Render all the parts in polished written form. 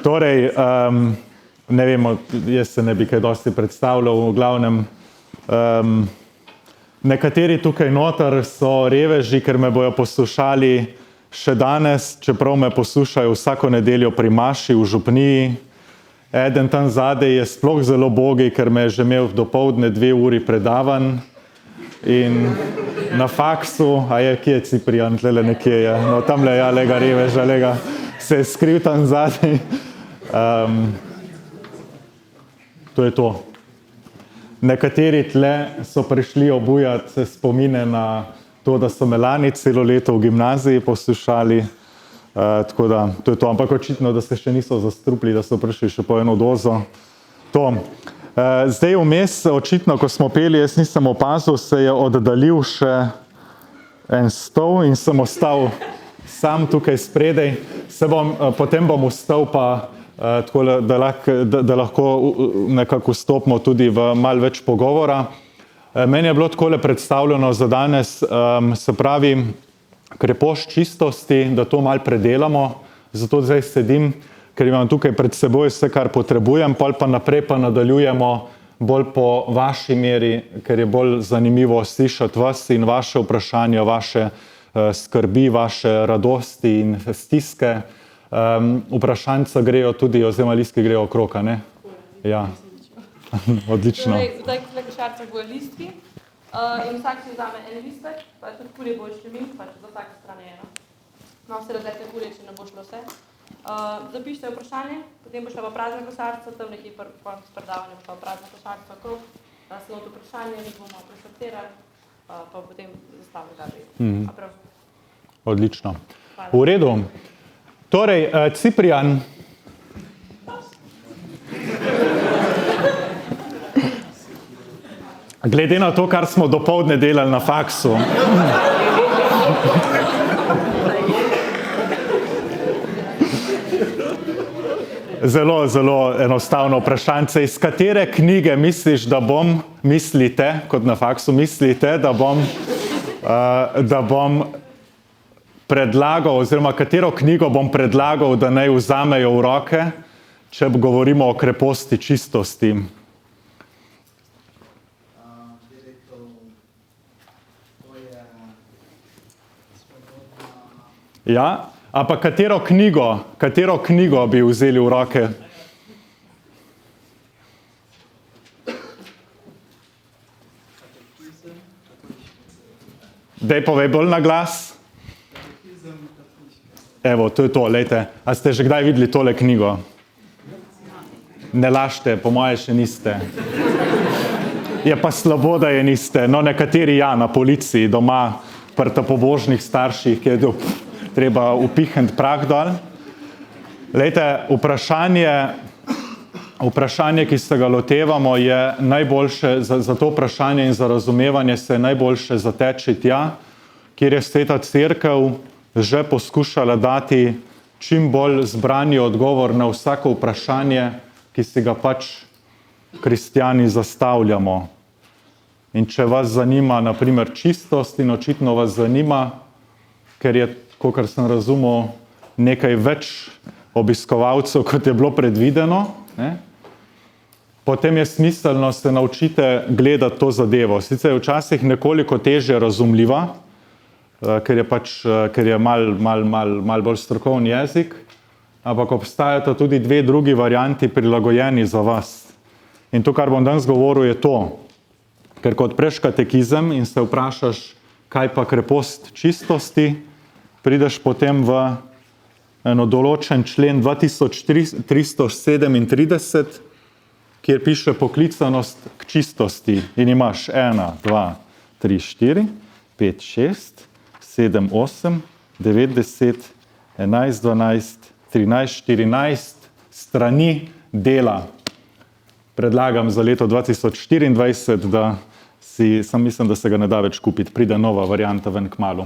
Torej, ne vem, jaz se ne bi kaj dosti predstavljal, v glavnem, nekateri tukaj noter so reveži, ker me bojo poslušali še danes, čeprav me poslušajo vsako nedeljo pri maši v župniji. Eden tam zadaj je sploh zelo bogi, ker me je že imel dopoldne 2 uri predavanj in na faksu, kje je Ciprijan, tlele nekje je, no tamle ja, lega reveža, lega se je skril tam zadaj. To je to. Nekateri tle so prišli obujati se spomine na to, da so me lani celo leto v gimnaziji poslušali, tako da to je to, ampak očitno, da se še niso zastrupili, da so prišli še po eno dozo. To. Zdaj vmes, očitno, ko smo peli, jaz nisem opazil, se je oddaljil še en stol in sem ostal sam tukaj spredaj. Potem bom vstal pa tako, da lahko nekako vstopimo tudi v malo več pogovora. Meni je bilo takole predstavljeno za danes, se pravi, krepošč čistosti, da to malo predelamo, zato zdaj sedim, ker imam tukaj pred seboj vse, kar potrebujem, pol pa naprej pa nadaljujemo bolj po vaši meri, ker je bolj zanimivo slišati vas in vaše vprašanja, vaše skrbi, vaše radosti in stiske. Vprašanjca grejo tudi, oziroma listki grejo okrog, a ne? Ja. Odlično. Zdaj, v košaricah bojo listki in vsak si vzame en listek, pa tudi kurje bo številk, pa za vsake strani eno. No, se razlete kurje, če ne bo šlo vse. Zapišite vprašanje, potem bo šla pa prazna košarica, tam nekje s predavanjem bo šla prazna košarica okrog, se not vprašanje, mi bomo presortirali, pa potem zastavili dalje. Odlično. V redu. Torej, Ciprijan. Glede na to, kar smo dopoldne delali na faksu. Zelo, zelo enostavno vprašanje. Iz katere knjige misliš, da bom, mislite, kot na faksu, mislite, da bom predlagal, oziroma katero knjigo bom predlagal, da naj vzamejo v roke, če govorimo o kreposti čistosti? Ja, ampak katero knjigo bi vzeli v roke? Daj povej bolj na glas. Evo, to je to, lejte. A ste že kdaj videli tole knjigo? Ne lažte, po moje še niste. Je pa slabo, da je niste. No, nekateri ja, na policiji, doma, pri pobožnih starših, ki je treba upihniti prah dol. Lejte, vprašanje, ki se ga lotevamo, je najboljše, za to vprašanje in za razumevanje se je najboljše zateči tja, kjer je Sveta Cerkev že poskušala dati čim bolj zbrani odgovor na vsako vprašanje, ki si ga pač kristjani zastavljamo. In če vas zanima, na primer, čistost in očitno vas zanima, ker je, kakor sem razumel, nekaj več obiskovalcev, kot je bilo predvideno, ne? Potem je smiselno se naučite gledati to zadevo. Sicer je včasih nekoliko težje razumljiva, ker je mal bolj strokovni jezik, ampak obstajata tudi 2 drugi varianti prilagojeni za vas. In to, kar bom danes govoril, je to, ker ko odpreš katekizem in se vprašaš, kaj pa krepost čistosti, prideš potem v eno določen člen 2337, kjer piše poklicanost k čistosti in imaš 1, 2, 3, 4, 5, 6, 7, 8, 9, 10, 11, 12, 13, 14 strani dela. Predlagam za leto 2024, da sam mislim, da se ga ne da več kupiti, pride nova varianta ven kmalu.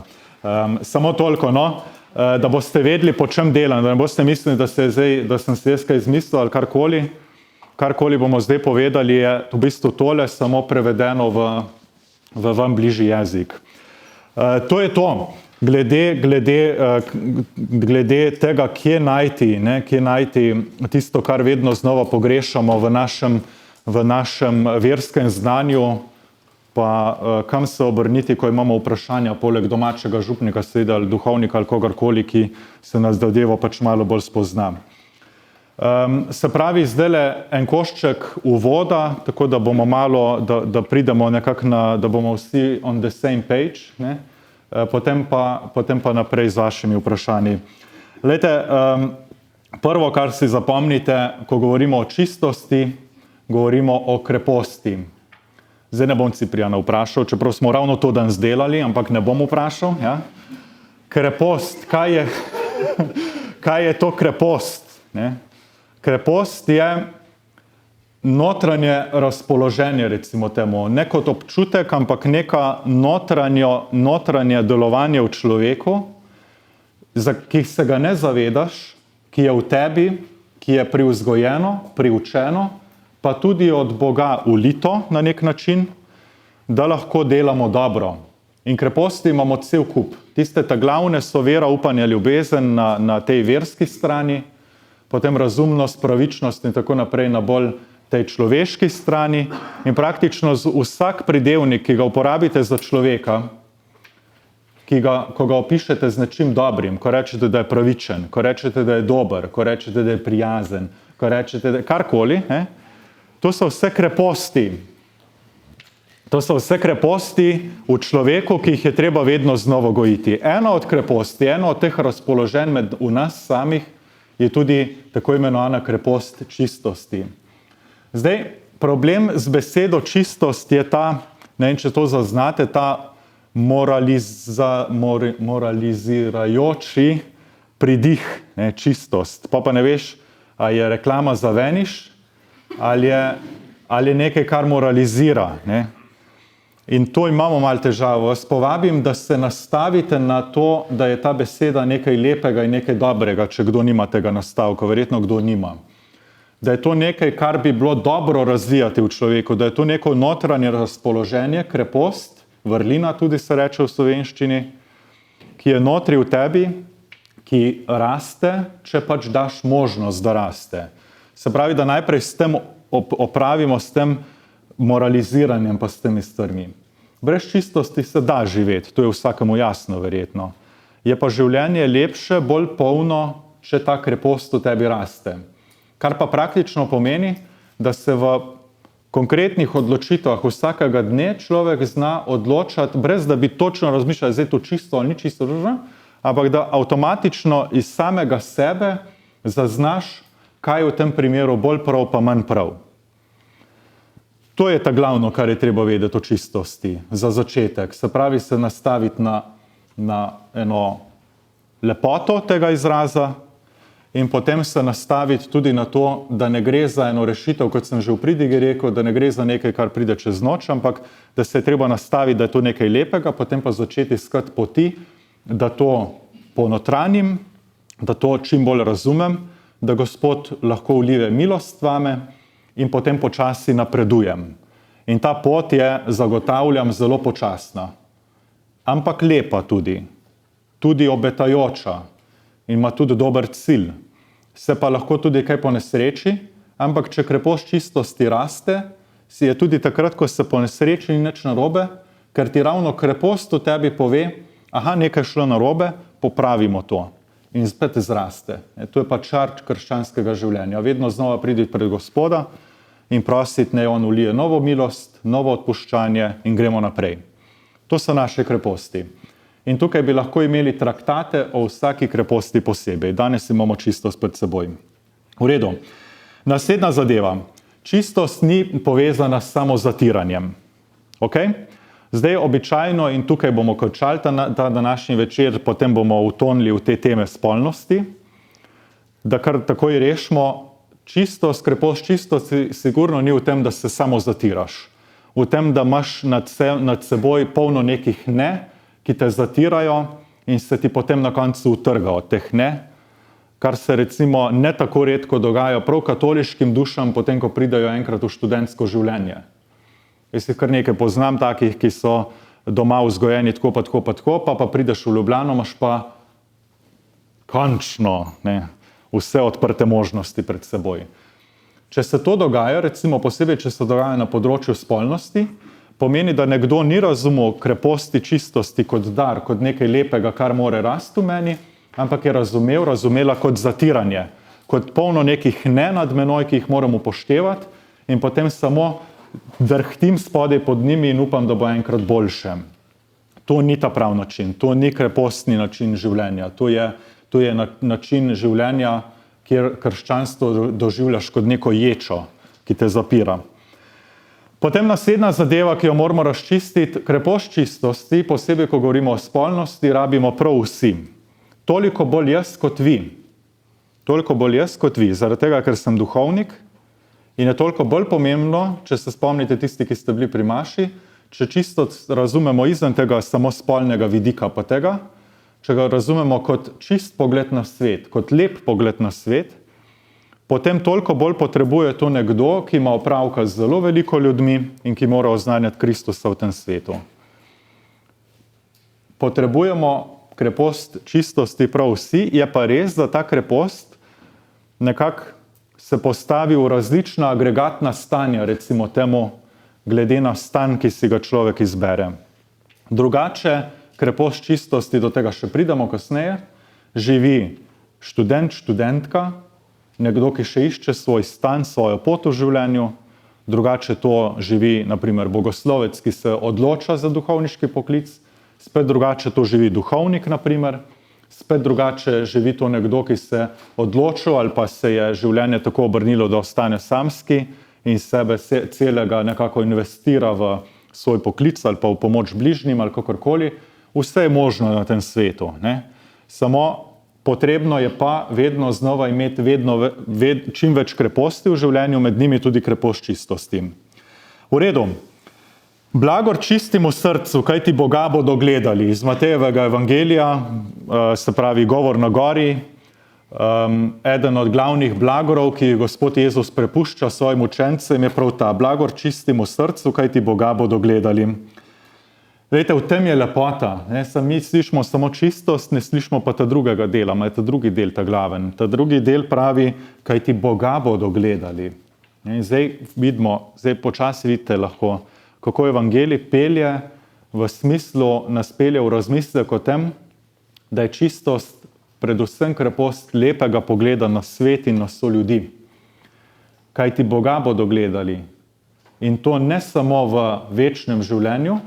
Samo toliko, no, da boste vedeli, po čem delam, da ne boste mislili, da sem si jaz kaj izmislil ali karkoli. Karkoli bomo zdaj povedali, je v bistvu tole samo prevedeno v vam bližji jezik. To je to. glede tega, kje najti tisto, kar vedno znova pogrešamo v našem verskem znanju, pa kam se obrniti, ko imamo vprašanja, poleg domačega župnika, seveda ali duhovnika ali kogarkoli, ki se nas zadevo pač malo bolj spozna. Se pravi, zdajle en košček uvoda, tako da bomo malo, da pridemo nekako da bomo vsi on the same page, ne? Potem pa naprej z vašimi vprašanji. Glejte, prvo, kar si zapomnite, ko govorimo o čistosti, govorimo o kreposti. Zdaj ne bom Ciprijana vprašal, čeprav smo ravno to danes delali, ampak ne bom vprašal. Ja? Krepost, kaj je to krepost? Ne? Krepost je notranje razpoloženje, recimo temu, ne kot občutek, ampak neka notranje delovanje v človeku, ki se ga ne zavedaš, ki je v tebi, ki je privzgojeno, priučeno, pa tudi od Boga ulito na nek način, da lahko delamo dobro. In kreposti imamo cel kup. Tiste ta glavne so vera, upanje, ljubezen na tej verski strani, potem razumnost, pravičnost in tako naprej na bolj tej človeški strani. In praktično vsak pridevnik, ki ga uporabite za človeka, ko ga opišete z nečim dobrim, ko rečete, da je pravičen, ko rečete, da je dober, ko rečete, da je prijazen, ko rečete, da je karkoli, to so vse kreposti. To so vse kreposti v človeku, ki jih je treba vedno znova gojiti. Ena od kreposti, eno od teh razpoloženj v nas samih je tudi tako imenovana krepost čistosti. Zdaj, problem z besedo čistost je ta, ne vem, če to zaznate, ta moralizirajoči pridih, ne, čistost. Pa ne veš, a je reklama za Vanish, ali je nekaj, kar moralizira. Ne? In to imamo malo težavo. Vas povabim, da se nastavite na to, da je ta beseda nekaj lepega in nekaj dobrega, če kdo nima tega nastavka, verjetno kdo nima. Da je to nekaj, kar bi bilo dobro razvijati v človeku, da je to neko notranje razpoloženje, krepost, vrlina tudi se reče v slovenščini, ki je notri v tebi, ki raste, če pač daš možnost, da raste. Se pravi, da najprej s tem opravimo s tem moraliziranjem pa s temi stvarmi. Brez čistosti se da živeti, to je vsakemu jasno verjetno. Je pa življenje lepše, bolj polno, če ta krepost v tebi raste. Kar pa praktično pomeni, da se v konkretnih odločitvah vsakega dne človek zna odločati, brez da bi točno razmišljal, zdaj to čisto ali ni čisto, ampak da avtomatično iz samega sebe zaznaš, kaj je v tem primeru bolj prav, pa manj prav. To je ta glavno, kar je treba vedeti o čistosti, za začetek. Se pravi, se nastaviti na eno lepoto tega izraza in potem se nastaviti tudi na to, da ne gre za eno rešitev, kot sem že v pridigi rekel, da ne gre za nekaj, kar pride čez noč, ampak da se je treba nastaviti, da je to nekaj lepega, potem pa začeti iskati poti, da to ponotranjim, da to čim bolj razumem, da Gospod lahko vlive milost vame in potem počasi napredujem. In ta pot je, zagotavljam, zelo počasna. Ampak lepa tudi obetajoča in ima tudi dober cilj. Se pa lahko tudi kaj ponesreči, ampak če krepost čistosti raste, si je tudi takrat, ko se ponesreči ni nič narobe, ker ti ravno krepost v tebi pove, aha, nekaj šlo narobe, popravimo to. In spet zraste. To je pa čar krščanskega življenja. Vedno znova pridi pred Gospoda in prositi, naj on vlije novo milost, novo odpuščanje in gremo naprej. To so naše kreposti. In tukaj bi lahko imeli traktate o vsaki kreposti posebej. Danes imamo čistost pred seboj. V redu. Naslednja zadeva. Čistost ni povezana s samo zatiranjem. Okay? Zdaj običajno, in tukaj bomo končali ta današnji večer, potem bomo utonili v te teme spolnosti, da kar takoj rešimo, čistost, krepost čistosti sigurno ni v tem, da se samo zatiraš. V tem, da imaš nad seboj polno nekih ne, ki te zatirajo in se ti potem na koncu utrga od teh ne, kar se recimo ne tako redko dogaja prav katoliškim dušam, potem ko pridajo enkrat v študentsko življenje. Jaz kar nekaj poznam takih, ki so doma vzgojeni tako pa prideš v Ljubljano, imaš pa končno vse odprte možnosti pred seboj. Če se to dogaja, recimo posebej, če se dogaja na področju spolnosti, pomeni, da nekdo ni razumel kreposti, čistosti kot dar, kot nekaj lepega, kar more rasti v meni, ampak je razumela kot zatiranje, kot polno nekih ne nad menoj, ki jih moram upoštevati in potem samo drhtim spodaj pod njimi in upam, da bo enkrat boljše. To ni ta prav način, to ni krepostni način življenja, to je način življenja, kjer krščanstvo doživljaš kot neko ječo, ki te zapira. Potem naslednja zadeva, ki jo moramo razčistiti, krepost čistosti, posebej, ko govorimo o spolnosti, rabimo prav vsi. Toliko bolj jaz kot vi. Toliko bolj jaz kot vi, zaradi tega, ker sem duhovnik in je toliko bolj pomembno, če se spomnite tisti, ki ste bili pri Maši, če čisto razumemo izven tega samo spolnega vidika pa tega, če ga razumemo kot čist pogled na svet, kot lep pogled na svet, potem toliko bolj potrebuje to nekdo, ki ima opravka z zelo veliko ljudmi in ki mora oznanjati Kristusa v tem svetu. Potrebujemo krepost čistosti prav vsi, je pa res, da ta krepost nekako se postavi v različna agregatna stanja, recimo temu, glede na stan, ki si ga človek izbere. Drugače, krepost čistosti, do tega še pridemo kasneje, živi študent, študentka, nekdo, ki še išče svoj stan, svojo pot v življenju, drugače to živi, naprimer, bogoslovec, ki se odloča za duhovniški poklic, spet drugače to živi duhovnik, naprimer, spet drugače živi to nekdo, ki se odločil ali pa se je življenje tako obrnilo, da ostane samski in sebe celega nekako investira v svoj poklic ali pa v pomoč bližnjim ali kakorkoli. Vse je možno na tem svetu, ne? Samo potrebno je pa vedno znova imeti čim več kreposti v življenju, med njimi tudi krepost čistosti. V redu. Blagor čistimo srcu, kaj ti Boga bodo gledali. Iz Matejevega evangelija, se pravi govor na gori, eden od glavnih blagorov, ki Gospod Jezus prepušča svojim učencem, je prav ta. Blagor čistimo srcu, kaj ti Boga bodo gledali. Vejte, v tem je lepota. Mi slišimo samo čistost, ne slišimo pa ta drugega dela, ta drugi del, ta glaven. Ta drugi del pravi, kaj ti Boga bodo gledali. Zdaj vidimo, zdaj počasi vidite lahko, kako evangelij pelje v smislu, nas pelje v razmislek o tem, da je čistost predvsem krepost lepega pogleda na svet in na soljudi. Kaj ti Boga bodo gledali. In to ne samo v večnem življenju,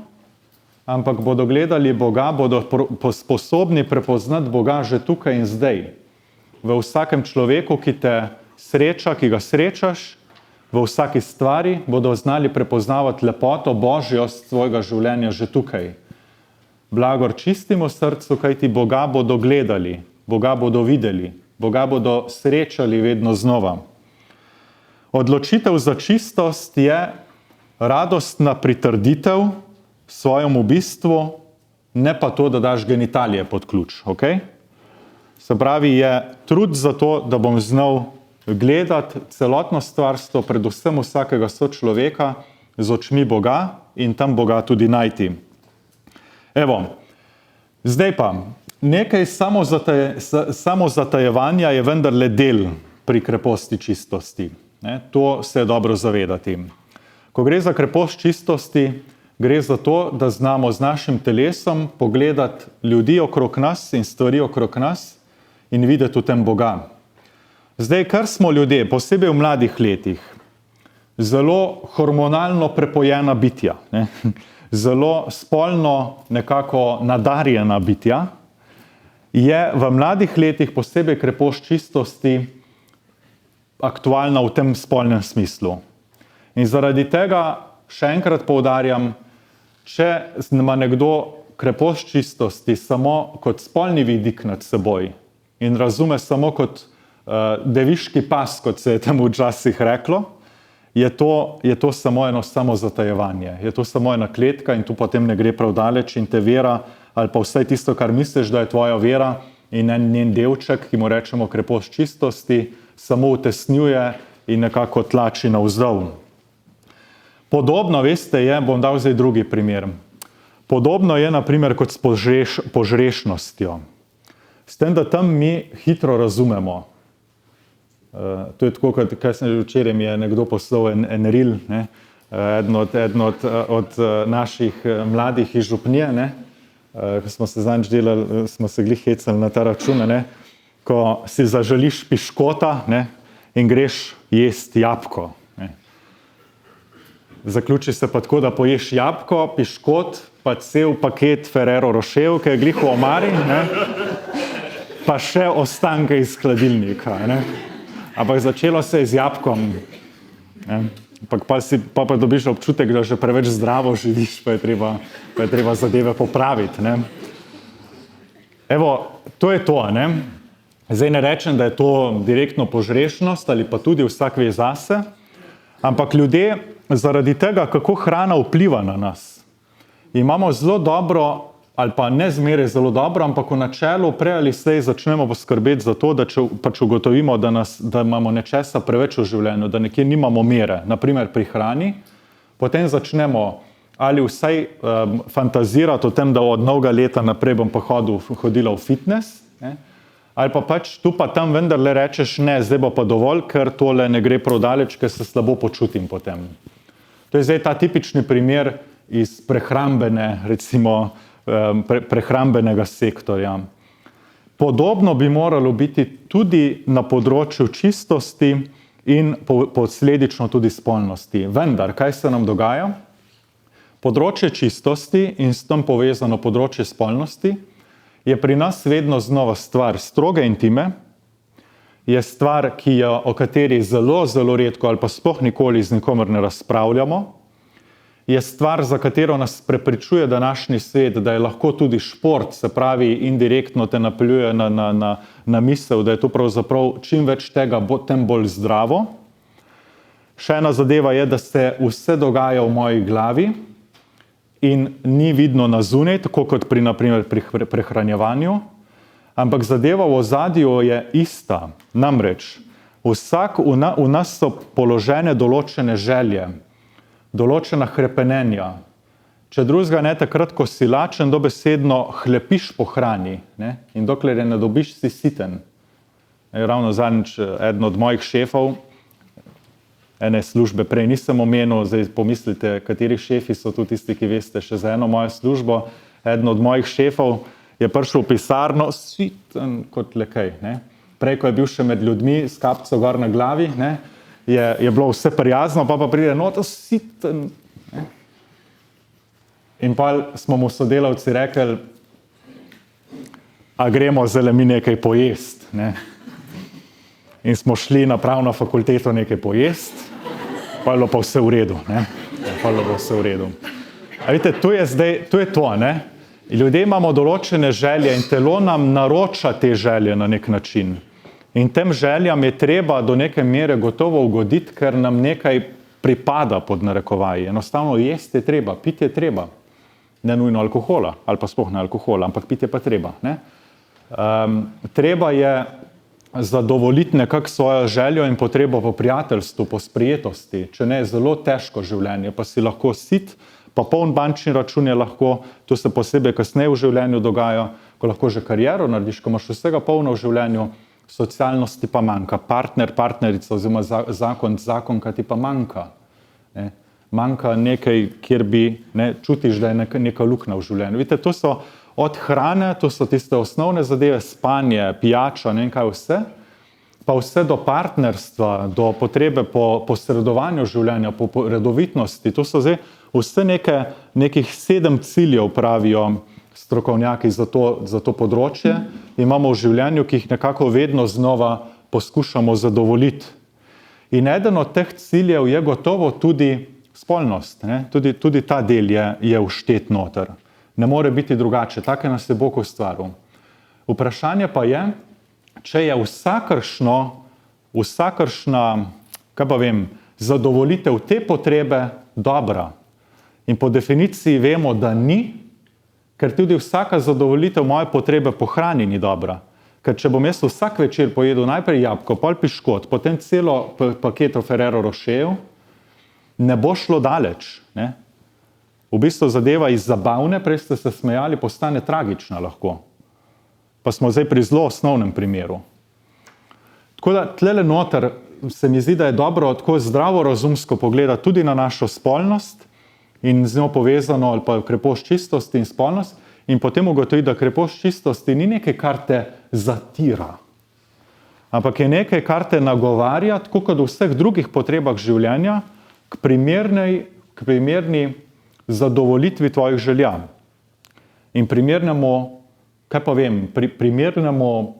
ampak bodo gledali Boga, bodo sposobni prepoznati Boga že tukaj in zdaj. V vsakem človeku, ki te sreča, ki ga srečaš, v vsaki stvari bodo znali prepoznavati lepoto, božjost svojega življenja že tukaj. Blagor čistimo srcu, kaj ti Boga bodo gledali, Boga bodo videli, Boga bodo srečali vedno znova. Odločitev za čistost je radostna pritrditev svojemu bistvu, ne pa to, da daš genitalije pod ključ. Okay? Se pravi, je trud za to, da bom znal gledati celotno stvarstvo, predvsem vsakega sočloveka, z očmi Boga in tam Boga tudi najti. Evo, zdaj pa, nekaj samozatajevanja je vendarle del pri kreposti čistosti. To se je dobro zavedati. Ko gre za krepost čistosti, gre za to, da znamo z našim telesom pogledati ljudi okrog nas in stvari okrog nas in videti v tem Boga. Zdaj, kar smo ljudje, posebej v mladih letih, zelo hormonalno prepojena bitja, zelo spolno nekako nadarjena bitja, je v mladih letih posebej krepost čistosti aktualna v tem spolnem smislu. In zaradi tega še enkrat poudarjam, če ima nekdo krepost čistosti samo kot spolni vidik nad seboj in razume samo kot deviški pas, kot se je temu včasih reklo, je to samo eno samozatajevanje. Je to samo ena kletka in tu potem ne gre prav daleč in te vera, ali pa vsaj tisto, kar misliš, da je tvoja vera in en njen delček, ki mu rečemo krepost čistosti, samo utesnjuje in nekako tlači navzdol. Podobno, veste, bom dal zdaj drugi primer. Podobno je, na primer, kot s požrešnostjo. S tem, da tam mi hitro razumemo. To je tako, kot včeraj mi je nekdo poslal en reel, eden od naših mladih iz župnije, ko smo se zadnjič delali, smo se glih hecali na ta račun, ko si zaželiš piškota in greš jest jabolko. Zaključi se pa tako, da poješ jabolko, piškot, pa cel paket Ferrero Rocher, ki je glih v omari, pa še ostanke iz hladilnika. Ampak začelo se je z jabolkom. Pa dobiš občutek, da že preveč zdravo živiš, pa je treba zadeve popraviti. Evo, to je to. Zdaj ne rečem, da je to direktno požrešnost ali pa tudi vsak ve zase, ampak ljudje zaradi tega, kako hrana vpliva na nas, imamo zelo dobro, ali pa ne zmeraj zelo dobro, ampak v načelu prej ali slej začnemo poskrbeti za to, da če pač ugotovimo, da imamo nečesa preveč v življenju, da nekje nimamo mere, naprimer pri hrani, potem začnemo ali vsaj fantazirati o tem, da od novega leta naprej bom pa hodila v fitness, ali pa pač tu pa tam vendarle rečeš, ne, zdaj bo pa dovolj, ker tole ne gre prav daleč, ker se slabo počutim potem. To je zdaj ta tipični primer iz prehrambenega sektorja. Podobno bi moralo biti tudi na področju čistosti in posledično tudi spolnosti. Vendar, kaj se nam dogaja? Področje čistosti in s tem povezano področje spolnosti je pri nas vedno znova stvar stroge intime, je stvar, o kateri zelo, zelo redko ali pa sploh nikoli z nikomer ne razpravljamo, je stvar, za katero nas prepričuje današnji svet, da je lahko tudi šport, se pravi indirektno te napeljuje na misel, da je to pravzaprav čim več tega, tem bolj zdravo. Še ena zadeva je, da se vse dogaja v moji glavi in ni vidno na zunaj, tako kot pri, naprimer, pri prehranjevanju, ampak zadeva v ozadju je ista. Namreč, v nas so položene določene želje, določena hrepenenja. Če drugega ne, takrat, ko si lačen, dobesedno hlepiš po hrani, in dokler je ne dobiš, si siten. Ravno zadnjič eden od mojih šefov, ene službe prej nisem omenil, zdaj pomislite, kateri šefi so tu tisti, ki veste še za eno mojo službo. Eden od mojih šefov je prišel v pisarno, siten kot lekej. Prej, ko je bil še med ljudmi, s kapco gor na glavi, je bilo vse prijazno, pa pride, no, to siten. In pa smo mu sodelavci rekli, a gremo zdaj mi nekaj pojest. In smo šli na pravno fakulteto nekaj pojest, pa je bilo pa vse v redu. Pa je bilo vse v redu. A vidite, to je to. Ljudje imamo določene želje in telo nam naroča te želje na nek način. In tem željam je treba do neke mere gotovo ugoditi, ker nam nekaj pripada pod narekovaji. Enostavno jesti je treba, piti je treba. Ne nujno alkohola, ali pa sploh ne alkohola, ampak piti je pa treba. Treba je zadovoljiti nekako svojo željo in potrebo po prijateljstvu, po sprijetosti. Če ne, je zelo težko življenje, pa si lahko sit, pa poln bančni račun je lahko, to se posebej kasneje v življenju dogaja, ko lahko že kariero narediš, ko imaš vsega polno v življenju, socialnosti pa manjka, partner, partnerica oziroma zakonka ti pa manjka. Manjka nekaj, kjer bi čutiš, da je neka luknja v življenju. Vidite, to so od hrane, to so tiste osnovne zadeve, spanje, pijača, ne vem kaj vse, pa vse do partnerstva, do potrebe po posredovanju življenja, po redovitnosti. To so zdaj vse nekih 7 ciljev, pravijo strokovnjaki za to področje, imamo v življenju, ki jih nekako vedno znova poskušamo zadovoljiti. In eden od teh ciljev je gotovo tudi spolnost. Tudi ta del je vštet noter. Ne more biti drugače, tako nas je Bog ustvaril. Vprašanje pa je, če je vsakršna, kaj pa vem, zadovoljitev te potrebe dobra. In po definiciji vemo, da ni, ker tudi vsaka zadovoljitev moje potrebe po hrani ni dobra. Ker če bom jaz vsak večer pojedel najprej jabolko, pol piškot, potem celo paketo Ferrero Rocherjev, ne bo šlo daleč. v bistvu zadeva iz zabavne, prej ste se smejali, postane tragična lahko. Pa smo zdaj pri zelo osnovnem primeru. Tako da tlele noter se mi zdi, da je dobro tako zdravo razumsko pogledati tudi na našo spolnost in z njo povezano ali pa krepost čistosti in spolnost in potem ugotoviti, da krepost čistosti ni nekaj, kar te zatira, ampak je nekaj, kar te nagovarja, tako kot v vseh drugih potrebah življenja, k primerni zadovoljitvi tvojih želja. In primernemu, kaj pa vem, primernemu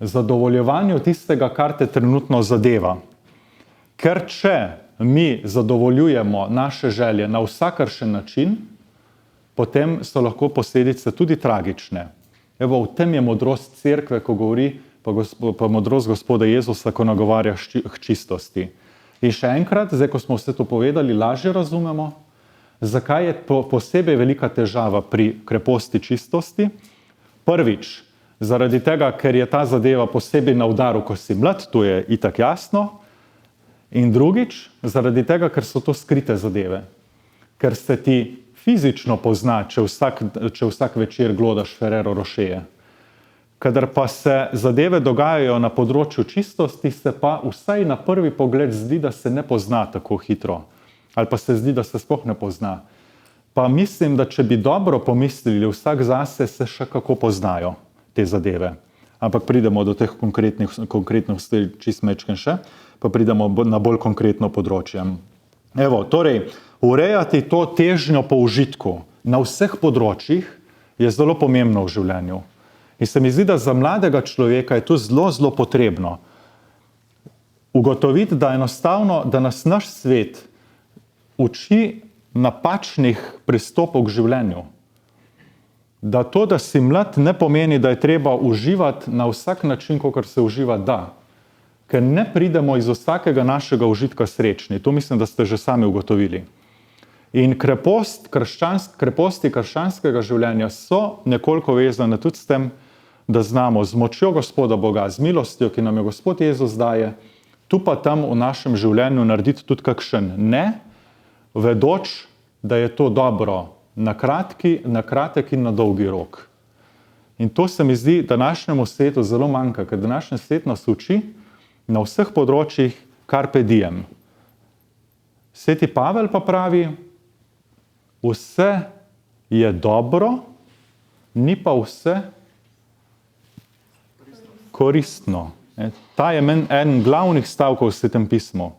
zadovoljevanju tistega, kar te trenutno zadeva. Ker če mi zadovoljujemo naše želje na vsakršen način, potem so lahko posledice tudi tragične. Evo, v tem je modrost cerkve, ko govori, pa modrost Gospoda Jezusa, ko nagovarja k čistosti. In še enkrat, zdaj, ko smo vse to povedali, lažje razumemo, zakaj je posebej velika težava pri kreposti čistosti. Prvič, zaradi tega, ker je ta zadeva posebej na udaru, ko si mlad, to je itak jasno. In drugič, zaradi tega, ker so to skrite zadeve. Ker se ti fizično pozna, če vsak večer glodaš Ferrero Rocherje. Kadar pa se zadeve dogajajo na področju čistosti, se pa vsaj na prvi pogled zdi, da se ne pozna tako hitro. Ali pa se zdi, da se sploh ne pozna. Pa mislim, da če bi dobro pomislili vsak zase, se še kako poznajo te zadeve. Ampak pridemo do teh konkretnosti čist mečken še, pa pridemo na bolj konkretno področje. Evo, torej, urejati to težnjo po užitku na vseh področjih je zelo pomembno v življenju. In se mi zdi, da za mladega človeka je to zelo, zelo potrebno. Ugotoviti, da enostavno, da nas naš svet uči napačnih pristopov k življenju. Da to, da si mlad, ne pomeni, da je treba uživati na vsak način, kakor se uživa da. Ker ne pridemo iz vsakega našega užitka srečni. To mislim, da ste že sami ugotovili. In kreposti krščanskega življenja so nekoliko vezane tudi s tem, da znamo z močjo Gospoda Boga, z milostjo, ki nam jo Gospod Jezus daje, tu pa tam v našem življenju narediti tudi kakšen ne, vedoč, da je to dobro na kratek in na dolgi rok. In to se mi zdi današnjemu svetu zelo manjka, ker današnji svet nas uči na vseh področjih carpe diem. Sveti Pavel pa pravi, vse je dobro, ni pa vse koristno. Ta je meni eden glavnih stavkov v Svetem pismu.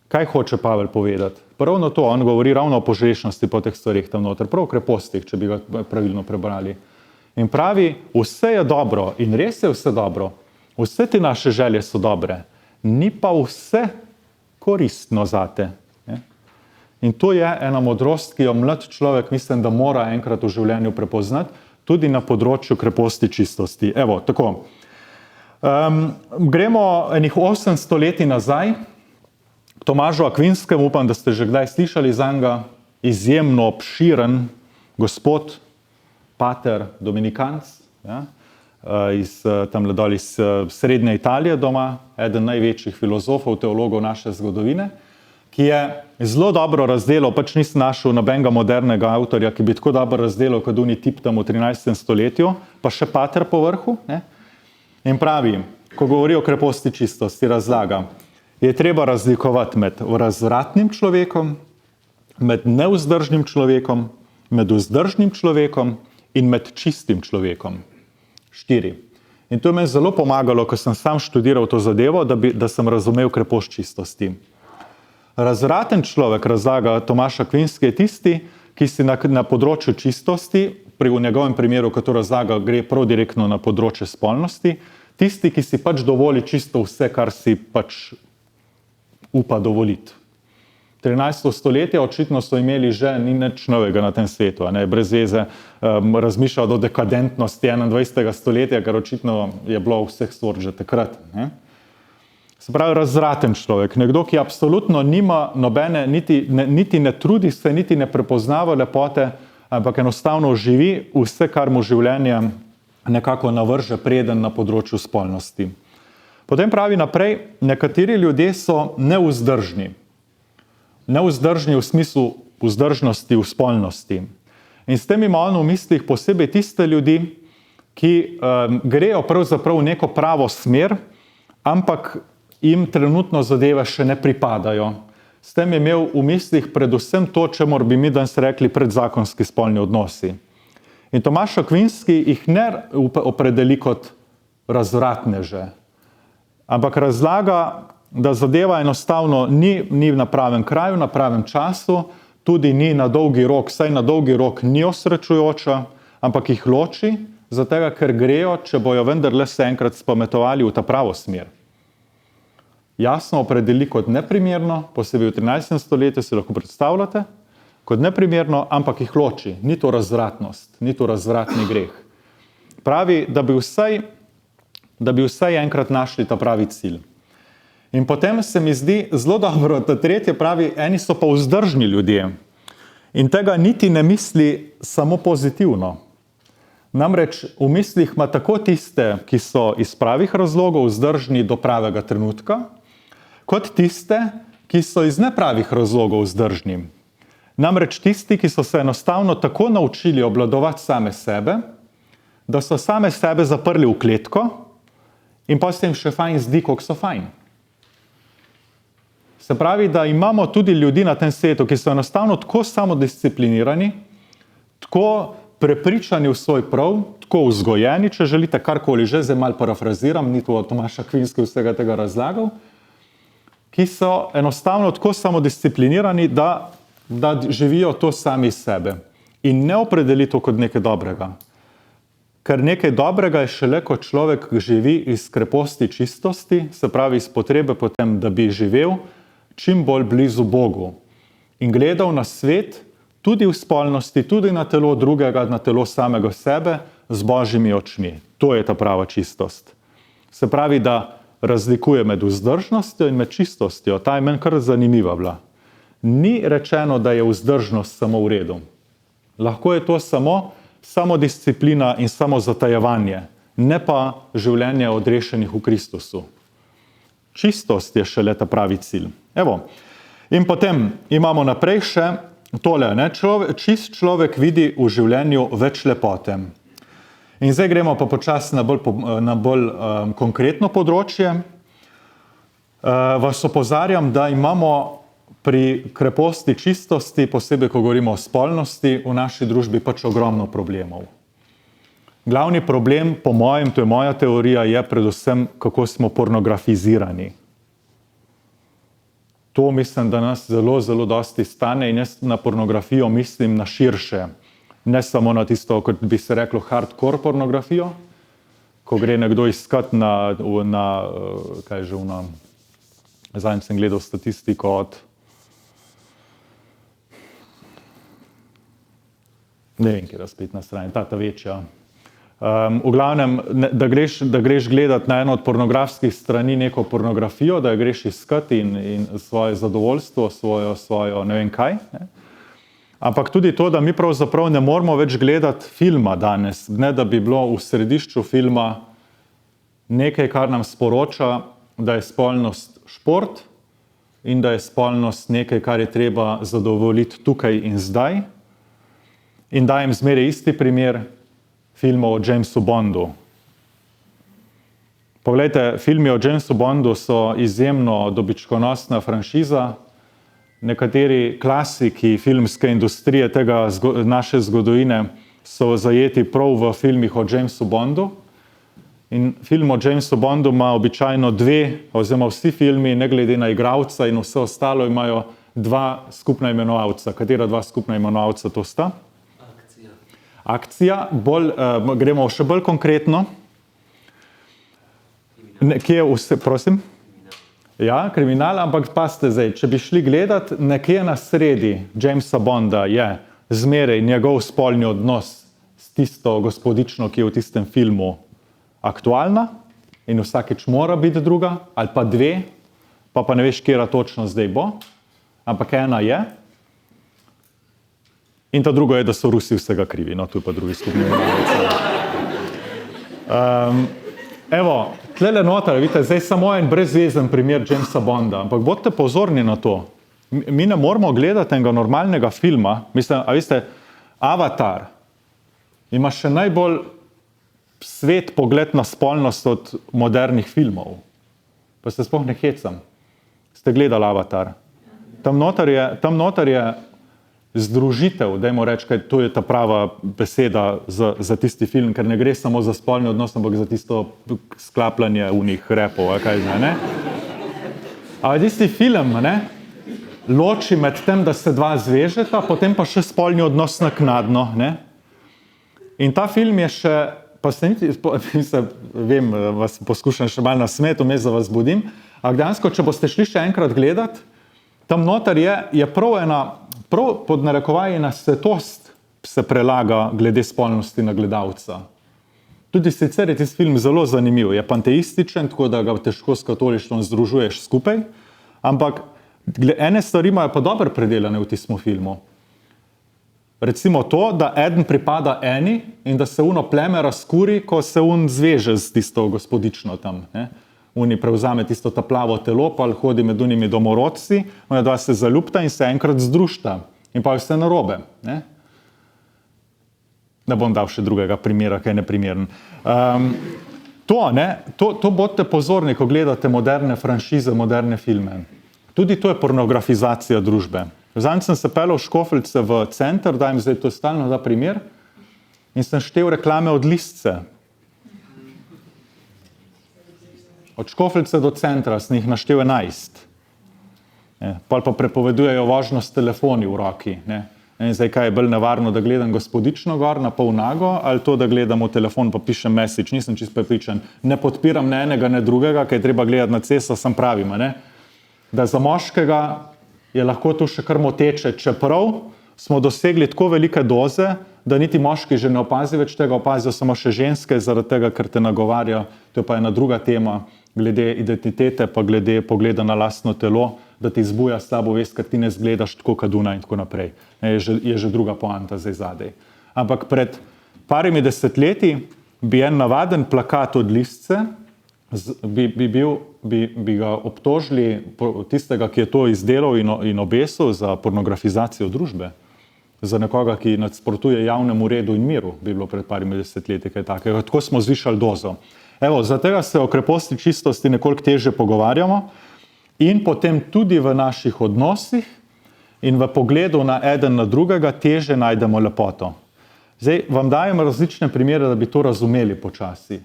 Kaj hoče Pavel povedati? Pravno to, on govori ravno o požrešnosti po teh stvarih tam noter, prav o krepostih, če bi ga pravilno prebrali. In pravi, vse je dobro in res je vse dobro, vse te naše želje so dobre, ni pa vse koristno zate. In to je ena modrost, ki jo mlad človek, mislim, da mora enkrat v življenju prepoznati, tudi na področju kreposti čistosti. Evo, tako. Gremo enih 800 leti nazaj k Tomažu Akvinskemu, upam, da ste že kdaj slišali zanj, izjemno obširen gospod, pater, dominikanc, ja, tamle dol iz srednje Italije doma, eden največjih filozofov, teologov naše zgodovine, ki je zelo dobro razdelal, pač nisem našel nobenega modernega avtorja, ki bi tako dobro razdelal, kot oni tip tam v 13. stoletju, pa še pater po vrhu. Ne? In pravi, ko govori o kreposti čistosti, razlaga, je treba razlikovati med razvratnim človekom, med nevzdržnim človekom, med vzdržnim človekom in med čistim človekom. 4. In to je meni zelo pomagalo, ko sem sam študiral to zadevo, da sem razumel krepost čistosti. Razvraten človek, razlaga Tomaž Akvinski, je tisti, ki si na področju čistosti, v njegovem primeru, ko to razlaga, gre prav direktno na področje spolnosti, tisti, ki si pač dovoli čisto vse, kar si pač upa dovoliti. 13. stoletje očitno so imeli že ni nič novega na tem svetu, ne, brez veze razmišljajo do dekadentnosti 21. stoletja, ker očitno je bilo vseh stvar že takrat. Ne. Se pravi, razvraten človek, nekdo, ki absolutno nima nobene, niti ne trudi se, niti ne prepoznava lepote, ampak enostavno živi vse, kar mu življenje nekako navrže preden na področju spolnosti. Potem pravi naprej, nekateri ljudje so nevzdržni. Nevzdržni v smislu vzdržnosti v spolnosti. In s tem ima on v mislih posebej tiste ljudi, ki grejo pravzaprav v neko pravo smer, ampak jim trenutno zadeve še ne pripadajo. S tem je imel v mislih predvsem to, čemur bi mi danes rekli predzakonski spolni odnosi. In Tomaš Akvinski jih ne opredeli kot razvratneže, ampak razlaga, da zadeva enostavno ni na pravem kraju, na pravem času, tudi ni na dolgi rok, saj na dolgi rok ni osrečujoča, ampak jih loči, zato ker grejo, če bojo vendarle se enkrat spametovali v ta pravo smer. Jasno opredeli kot neprimerno, posebej v 13. stoletju si lahko predstavljate, kot neprimerno, ampak jih loči. Ni to razvratnost, ni to razvratni greh. Pravi, da bi vsaj enkrat našli ta pravi cilj. In potem se mi zdi zelo dobro, da tretje pravi, eni so pa vzdržni ljudje. In tega niti ne misli samo pozitivno. Namreč v mislih ima tako tiste, ki so iz pravih razlogov vzdržni do pravega trenutka, kot tiste, ki so iz nepravih razlogov vzdržni. Namreč tisti, ki so se enostavno tako naučili obvladovati same sebe, da so same sebe zaprli v kletko in pa se jim še fajn zdi, koliko so fajn. Se pravi, da imamo tudi ljudi na tem svetu, ki so enostavno tako samodisciplinirani, tako prepričani v svoj prav, tako vzgojeni, če želite, karkoli že, zdaj malo parafraziram, ni to Tomaš Akvinski vsega tega razlagal, ki so enostavno tako samodisciplinirani, da živijo to sami iz sebe in ne opredeli to kot nekaj dobrega. Ker nekaj dobrega je šele, ko človek živi iz kreposti čistosti, se pravi iz potrebe potem, da bi živel čim bolj blizu Bogu in gledal na svet, tudi v spolnosti, tudi na telo drugega, na telo samega sebe, z božjimi očmi. To je ta prava čistost. Se pravi, da razlikuje med vzdržnostjo in med čistostjo. Ta je meni kar zanimiva bila. Ni rečeno, da je vzdržnost samo v redu. Lahko je to samo disciplina in samo zatajevanje, ne pa življenje odrešenih v Kristusu. Čistost je šele ta pravi cilj. Evo. In potem imamo naprej še tole. Čist človek vidi v življenju več lepote. In zdaj gremo pa počasi na bolj konkretno področje. Vas opozarjam, da imamo pri kreposti čistosti, posebej ko govorimo o spolnosti, v naši družbi pač ogromno problemov. Glavni problem, po mojem, to je moja teorija, je predvsem, kako smo pornografizirani. To mislim, da nas zelo, zelo dosti stane in jaz na pornografijo mislim na širše. Ne samo na tisto, kot bi se reklo, hardcore pornografijo, ko gre nekdo iskat zadnjič sem gledal statistiko od ne vem, kje je spet na strani, ta večja. V glavnem, da greš gledati na eno od pornografskih strani neko pornografijo, da jo greš iskati in svoje zadovoljstvo, svojo ne vem kaj. Ne? Ampak tudi to, da mi pravzaprav ne moramo več gledati filma danes, ne da bi bilo v središču filma nekaj, kar nam sporoča, da je spolnost šport in da je spolnost nekaj, kar je treba zadovoljiti tukaj in zdaj. In dajem zmeraj isti primer filmov o Jamesu Bondu. Poglejte, filmi o Jamesu Bondu so izjemno dobičkonosna franšiza. Nekateri klasiki filmske industrije tega naše zgodovine so zajeti prav v filmih o Jamesu Bondu. In film o Jamesu Bondu ima običajno oziroma vsi filmi, ne glede na igralca in vse ostalo, imajo dva skupna imenovalca. Katera dva skupna imenovalca to sta? Akcija. Gremo še bolj konkretno. Kje je vse, prosim? Ja, kriminal, ampak pazite zdaj, če bi šli gledati, nekje na sredi Jamesa Bonda je zmeraj njegov spolni odnos s tisto gospodično, ki je v tistem filmu aktualna in vsakič mora biti druga, ali pa dve, pa ne veš, kjera točno zdaj bo, ampak ena je. In ta drugo je, da so Rusi vsega krivi, no, tu je pa drugi skupni imenovalec. Evo, tlele noter, vidite, zdaj samo en brezvezen primer Jamesa Bonda, ampak bodite pozorni na to. mi ne moramo gledati enega normalnega filma, mislim, a veste, Avatar ima še najbolj svet pogled na spolnost od modernih filmov. Pa se sploh ne hecam. Ste gledali Avatar? Tam noter je združitev, dajmo reči, kaj to je ta prava beseda za tisti film, ker ne gre samo za spolni odnos, ampak za tisto sklapljanje unih repov, kaj zna, ne? A tisti film, ne, loči med tem, da se dva zvežeta, potem pa še spolni odnos naknadno, ne? In ta film je še, pa se niti, vem, vas poskušam še malo nasmeti, vmes da vas budim, a dejansko, če boste šli še enkrat gledat, tam noter je prav ena, prav pod narekovaji ena svetost se prelaga glede spolnosti na gledalca. Tudi sicer je tisti film zelo zanimiv, je panteističen, tako da ga težko s katolištvom združuješ skupaj, ampak ene stvari imajo pa dobro predelane v tistem filmu. Recimo to, da eden pripada eni in da se uno pleme razkuri, ko se zveže z tisto gospodično tam, ne? Uni prevzame tisto ta plavo telo, pa hodi med unimi domorodci, ona dva se zaljubta in se enkrat združta. In pa je vse narobe, ne? Ne bom dal še drugega primera, kaj je neprimeren. To bodite pozorni, ko gledate moderne franšize, moderne filme. Tudi to je pornografizacija družbe. Zadnjič sem se peljal v Škofljice v center, dajem zdaj to stalno za primer, in sem štel reklame od Listce. Od Škofljice do centra sem jih naštel 11. Pol pa prepovedujejo vožnjo s telefoni v roki, ne? In zdaj, kaj je bolj nevarno, da gledam gospodično gor na pol nago, ali to, da gledam v telefon pa pišem message, nisem čisto prepričan. Ne podpiram ne enega, ne drugega, kaj je treba gledati na cesto, sem pravim, ne? Da za moškega je lahko to še kar moteče, čeprav smo dosegli tako velike doze, da niti moški že ne opazi več tega, opazijo samo še ženske, zaradi tega, ker te nagovarja, to je pa ena druga tema, glede identitete, pa glede pogleda na lastno telo, da ti zbuja slabo vest, ker ti ne zgledaš tako kaduna in tako naprej. Je že druga poanta zdaj zadej. Ampak pred parimi desetletji bi en navaden plakat od Listce, bi ga obtožili tistega, ki je to izdelal in obesil za pornografizacijo družbe. Za nekoga, ki nasprotuje javnemu redu in miru, bi bilo pred parimi desetletji kaj takega. Tako smo zvišali dozo. Evo, za tega se o kreposti čistosti nekoliko težje pogovarjamo in potem tudi v naših odnosih in v pogledu na eden na drugega težje najdemo lepoto. Zdaj vam dajem različne primere, da bi to razumeli počasi.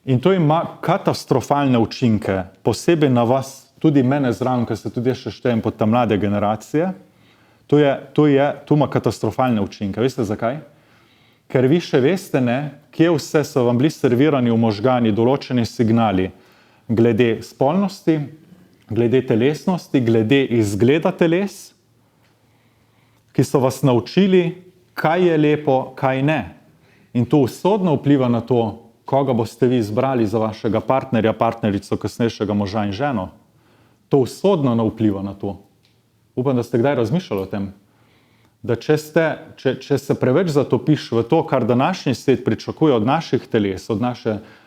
In to ima katastrofalne učinke, posebej na vas, tudi mene zraven, ker se tudi še štejem pod ta mlade generacije. To ima katastrofalne učinke. Veste zakaj? Ker vi še veste, ne, kje vse so vam bili servirani v možgani določeni signali glede spolnosti, glede telesnosti, glede izgleda teles, ki so vas naučili, kaj je lepo, kaj ne. In to usodno vpliva na to, koga boste vi izbrali za vašega partnerja, partnerico, kasnejšega moža in ženo. To usodno vpliva na to. Upam, da ste kdaj razmišljali o tem. Da če se preveč zatopiš v to, kar današnji svet pričakuje od naših teles,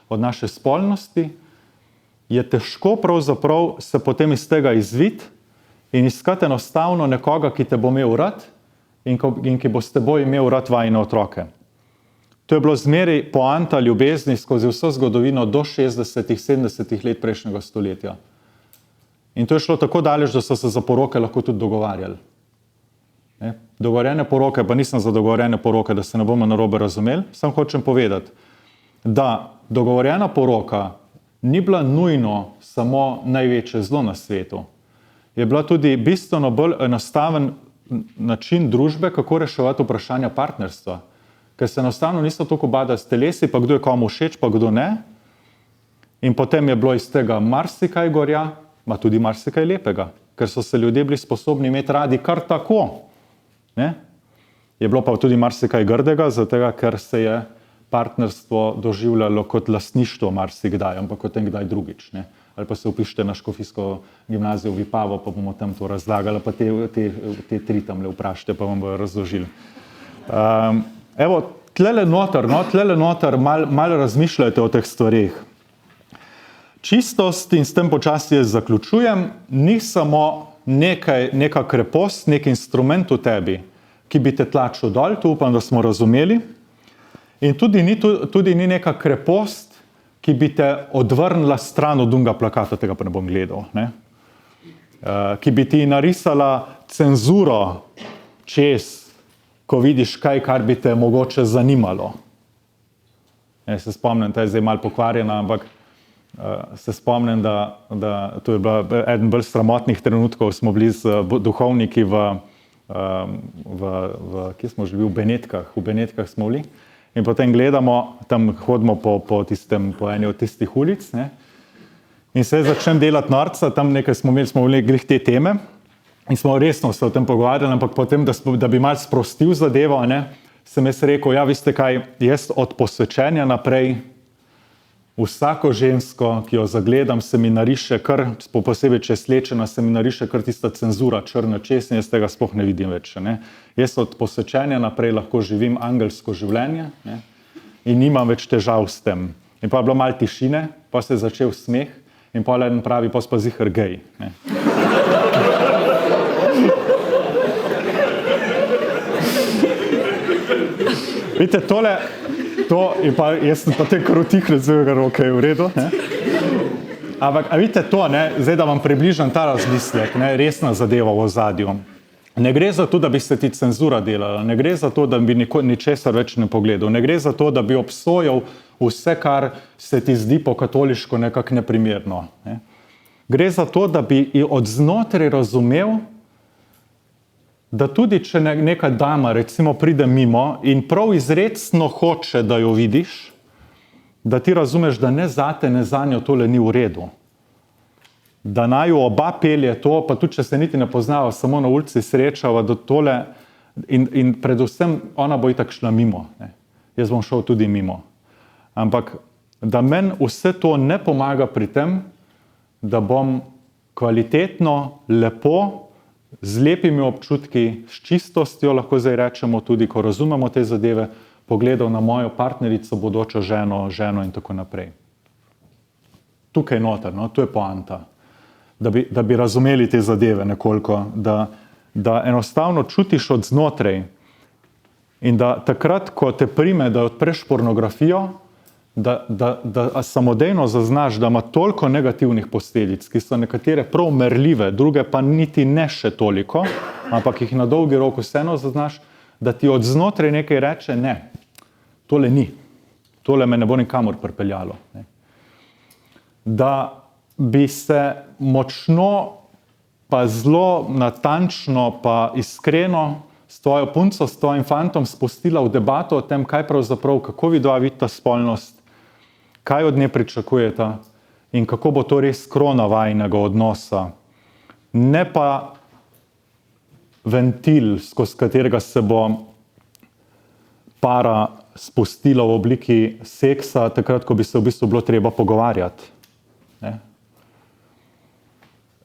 od naše spolnosti, je težko pravzaprav se potem iz tega izviti in iskati enostavno nekoga, ki te bo imel rad in ki bo s teboj imel rad vajine otroke. To je bilo zmeraj poanta ljubezni skozi vso zgodovino do 60-ih, 70-ih let prejšnjega stoletja. In to je šlo tako daleč, da so se za poroke lahko tudi dogovarjali. Dogovorjene poroke, pa nisem za dogovorjene poroke, da se ne bomo narobe razumeli, samo hočem povedati, da dogovorjena poroka ni bila nujno samo največje zlo na svetu. Je bila tudi bistveno bolj enostaven način družbe, kako reševati vprašanja partnerstva. Ker se enostavno niso toliko badali s telesi, pa kdo je komu všeč, pa kdo ne. In potem je bilo iz tega marsikaj gorja, ma tudi marsikaj lepega, ker so se ljudje bili sposobni imeti radi kar tako. Ne? Je bilo pa tudi marsikaj grdega, zato ker se je partnerstvo doživljalo kot lastništvo marsikdaj, ampak kot enkdaj drugič. Ne? Ali pa se upišite na škofijsko gimnazijo v Vipavo, pa bomo tam to razlagali, pa te tri tamle vprašajte, pa vam bojo razložili. Evo, tlele noter malo razmišljajte o teh stvarih. Čistost, in s tem počasi zaključujem, ni samo neka krepost, nek instrument v tebi, ki bi te tlačil dol, to upam, da smo razumeli. In tudi ni neka krepost, ki bi te odvrnila stran od unga plakata, tega pa ne bom gledal, ne? Ki bi ti narisala cenzuro čez, ko vidiš kaj, kar bi te mogoče zanimalo. Se spomnim, ta je zdaj malo pokvarjena, ampak se spomnim, da to je bila eden bolj sramotnih trenutkov, smo bili z duhovniki kje smo že bili, v Benetkah smo bili. In potem gledamo, tam hodimo po eni od tistih ulic, ne? In se začnem delati norca, tam nekaj smo imeli glih te teme in smo resno se o tem pogovarjali, ampak potem, da bi malo sprostil zadevo, ne, sem jaz rekel, ja, veste kaj, jaz od posvečenja naprej vsako žensko, ki jo zagledam, se mi nariše kar, posebej če je slečena, se mi nariše kar tista cenzura črna čez in jaz tega sploh ne vidim več. Ne. Jaz od posvečenja naprej lahko živim angelsko življenje, ne, in nimam več težav s tem. In pa je bilo malo tišine, pa se je začel smeh in pa eden pravi, pa pa ziher gej. Ne. Vidite, in pa jaz sem pa te krutih razumel, ok, v redu. Ne? Ampak, vidite to, ne? Zdaj, da vam približam ta razmislek, ne? Resna zadeva v ozadju. Ne gre za to, da bi se ti cenzura delala, ne gre za to, da bi ničesar več ne pogledal, ne gre za to, da bi obsojal vse, kar se ti zdi po katoliško nekako neprimerno. Ne? Gre za to, da bi od znotraj razumel, da tudi, če neka dama recimo pride mimo in prav izrecno hoče, da jo vidiš, da ti razumeš, da ne zate, ne zanjo tole ni v redu. Da naju oba pelje to, pa tudi, če se niti ne poznava, samo na ulici srečava, da tole in predvsem ona bo itak šla mimo. Ne. Jaz bom šel tudi mimo. Ampak, da meni vse to ne pomaga pri tem, da bom kvalitetno, lepo, z lepimi občutki, s čistostjo, lahko zdaj rečemo tudi, ko razumemo te zadeve, pogledal na mojo partnerico, bodočo ženo in tako naprej. Tukaj noter, no, tu je poanta. Da bi razumeli te zadeve nekoliko, da enostavno čutiš od znotraj in da takrat, ko te prime, da odpreš pornografijo, da samodejno zaznaš, da ima toliko negativnih posledic, ki so nekatere prav merljive, druge pa niti ne še toliko, ampak jih na dolgi rok vseeno zaznaš, da ti od znotraj nekaj reče, ne, tole ni, tole me ne bo nikamor pripeljalo. Ne. Da bi se močno, pa zelo natančno, pa iskreno s tvojo punco, s tvojim fantom spustila v debato o tem, kaj pravzaprav, kako vidva vidita spolnost, kaj od nje pričakujeta in kako bo to res krona vajinega odnosa. Ne pa ventil, skozi katerega se bo para spustila v obliki seksa, takrat, ko bi se v bistvu bilo treba pogovarjati. Ne?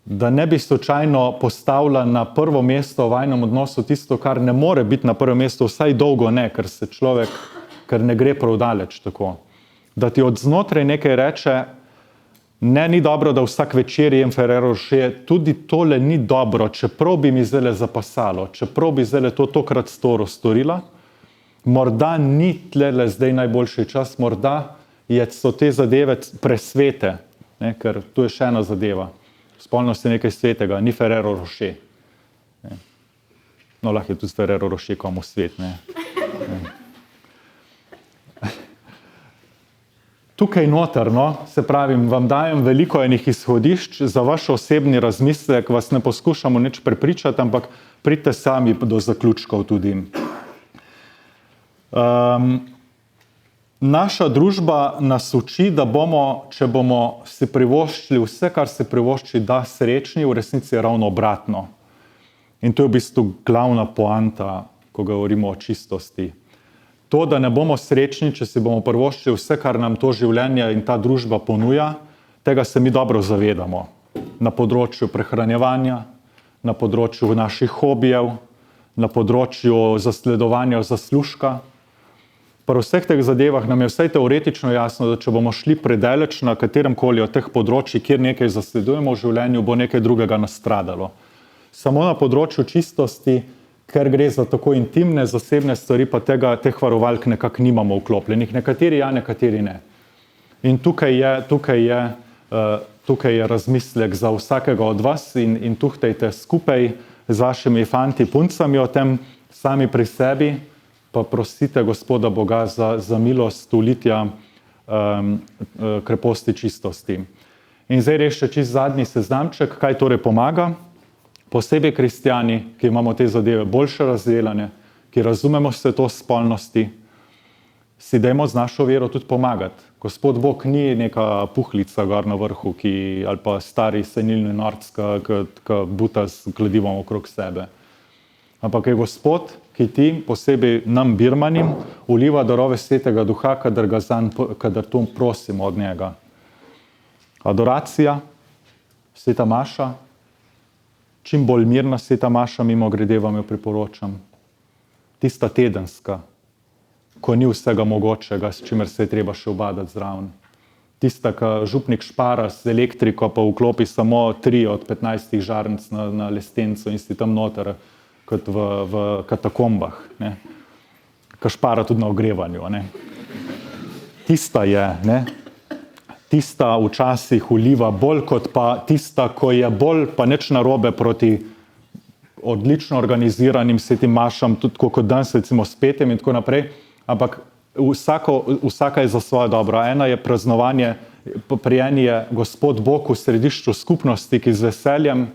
Da ne bi slučajno postavila na prvo mesto v vajnem odnosu tisto, kar ne more biti na prvo mesto, vsaj dolgo ne, ker ne gre prav daleč tako. Da ti od znotraj nekaj reče, ne, ni dobro, da vsak večer jem Ferrero Rocher, tudi tole ni dobro, čeprav bi mi zdaj zapasalo, čeprav bi zdaj to tokrat storila, morda ni tlele zdaj najboljši čas, morda so te zadeve presvete, ne, ker tu je še ena zadeva. Spolnost je nekaj svetega, ni Ferrero Rocher. Ne. No, lahko je tudi Ferrero Rocher komu svet, ne. Tukaj noter, no, se pravim, vam dajem veliko enih izhodišč za vaš osebni razmislek, vas ne poskušamo nič prepričati, ampak pridite sami do zaključkov tudi. Naša družba nas uči, da bomo, če bomo si privoščili vse, kar se privošči, da srečni, v resnici je ravno obratno. In to je v bistvu glavna poanta, ko govorimo o čistosti. To, da ne bomo srečni, če si bomo privoščili vse, kar nam to življenje in ta družba ponuja, tega se mi dobro zavedamo. Na področju prehranjevanja, na področju naših hobijev, na področju zasledovanja zaslužka. Pri vseh teh zadevah nam je vsaj teoretično jasno, da če bomo šli predaleč na kateremkoli od teh področji, kjer nekaj zasledujemo v življenju, bo nekaj drugega nastradalo. samo na področju čistosti, ker gre za tako intimne, zasebne stvari, pa teh varovalk nekako nimamo vklopljenih. Nekateri ja, nekateri ne. In tukaj je razmislek za vsakega od vas in tuhtajte skupaj z vašimi fanti, puncami o tem, sami pri sebi, pa prosite Gospoda Boga za milost ulitja kreposti čistosti. In zdaj res še čist zadnji seznamček, kaj torej pomaga. Posebej kristjani, ki imamo te zadeve boljše razdelane, ki razumemo svetost spolnosti, si dajmo z našo vero tudi pomagati. Gospod Bog ni neka puhlica gor na vrhu, ali pa stari senilni norc, ki buta s kladivom okrog sebe. Ampak je Gospod, ki ti, posebej nam birmanim, uliva darove svetega duha, kadar to prosimo od njega. Adoracija, sveta maša, čim bolj mirna sveta maša, mimo grede vam jo priporočam. Tista tedenska, ko ni vsega mogočega, s čimer se je treba še ubadati zraven. Tista, ki župnik špara z elektriko, pa vklopi samo 3 od 15 žarnic na lestencu in si tam noter, kot v katakombah, ne? Ki špara tudi na ogrevanju. Ne? Tista je, ne? Tista včasih uliva bolj kot pa tista, ko je bolj pa nič narobe proti odlično organiziranim svetim mašam, tudi kot danes recimo s petjem in tako naprej, ampak vsaka je za svoje dobro. Ena je praznovanje, pri eni je Gospod Bog v središču skupnosti, ki z veseljem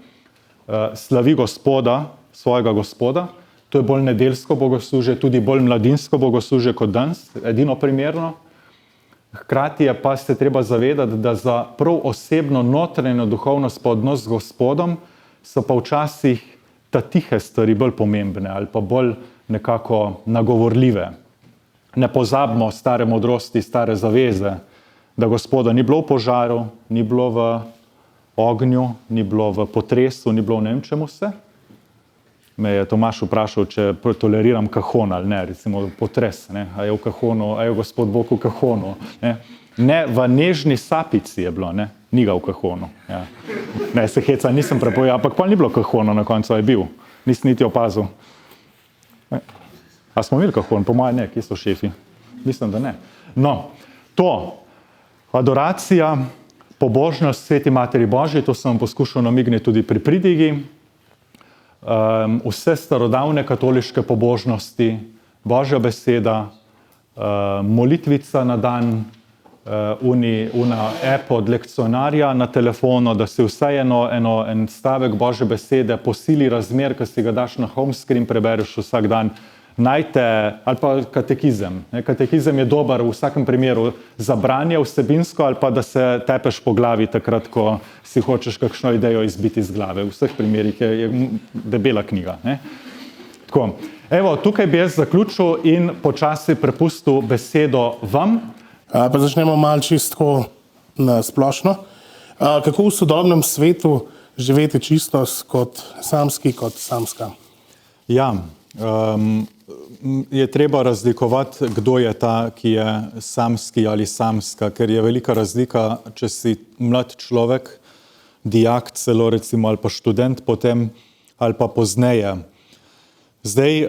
slavi Gospoda, svojega Gospoda. To je bolj nedeljsko bogoslužje, tudi bolj mladinsko bogoslužje kot danes, edino primerno. Hkrati je pa se treba zavedati, da za prav osebno notranjo duhovnost pa odnos z Gospodom so pa včasih ta tihe stvari bolj pomembne ali pa bolj nekako nagovorljive. Ne pozabimo stare modrosti, stare zaveze, da Gospoda ni bilo v požaru, ni bilo v ognju, ni bilo v potresu, ni bilo v nemčemu vse. Me je Tomaš vprašal, če toleriram kahon ali ne, recimo potres, ne? A je v kahonu, a je Gospod Bog v kahonu. Ne, v nežni sapici je bilo, ne? Ni ga v kahonu. Ja. Ne, se heca, nisem prepovedal, ampak pa ni bilo kahonu na koncu, je bil. Nisem niti opazil. A smo imeli kahon? Po mojem ne, kje so šefi? Mislim, da ne. No, to, adoracija, pobožnost Sveti Materi Božji, to sem vam poskušal namigniti tudi pri pridigi. Vse starodavne katoliške pobožnosti, Božja beseda, molitvica na dan, una app od lekcionarja na telefonu, da se vsaj en stavek Božje besede posili razmer, ki si ga daš na home screen, prebereš vsak dan. Najte, ali pa katekizem. Katekizem je dober v vsakem primeru za branje vsebinsko ali pa da se tepeš po glavi takrat, ko si hočeš kakšno idejo izbiti iz glave. V vseh primerih je debela knjiga. Ne? Tako. Evo, tukaj bi jaz zaključil in počasi prepustil besedo vam. Pa začnemo malo čisto na splošno. Kako v sodobnem svetu živeti čistost kot samska? Ja, je treba razlikovati, kdo je ta, ki je samski ali samska, ker je velika razlika, če si mlad človek, dijak celo recimo, ali pa študent potem, ali pa pozneje. Zdaj,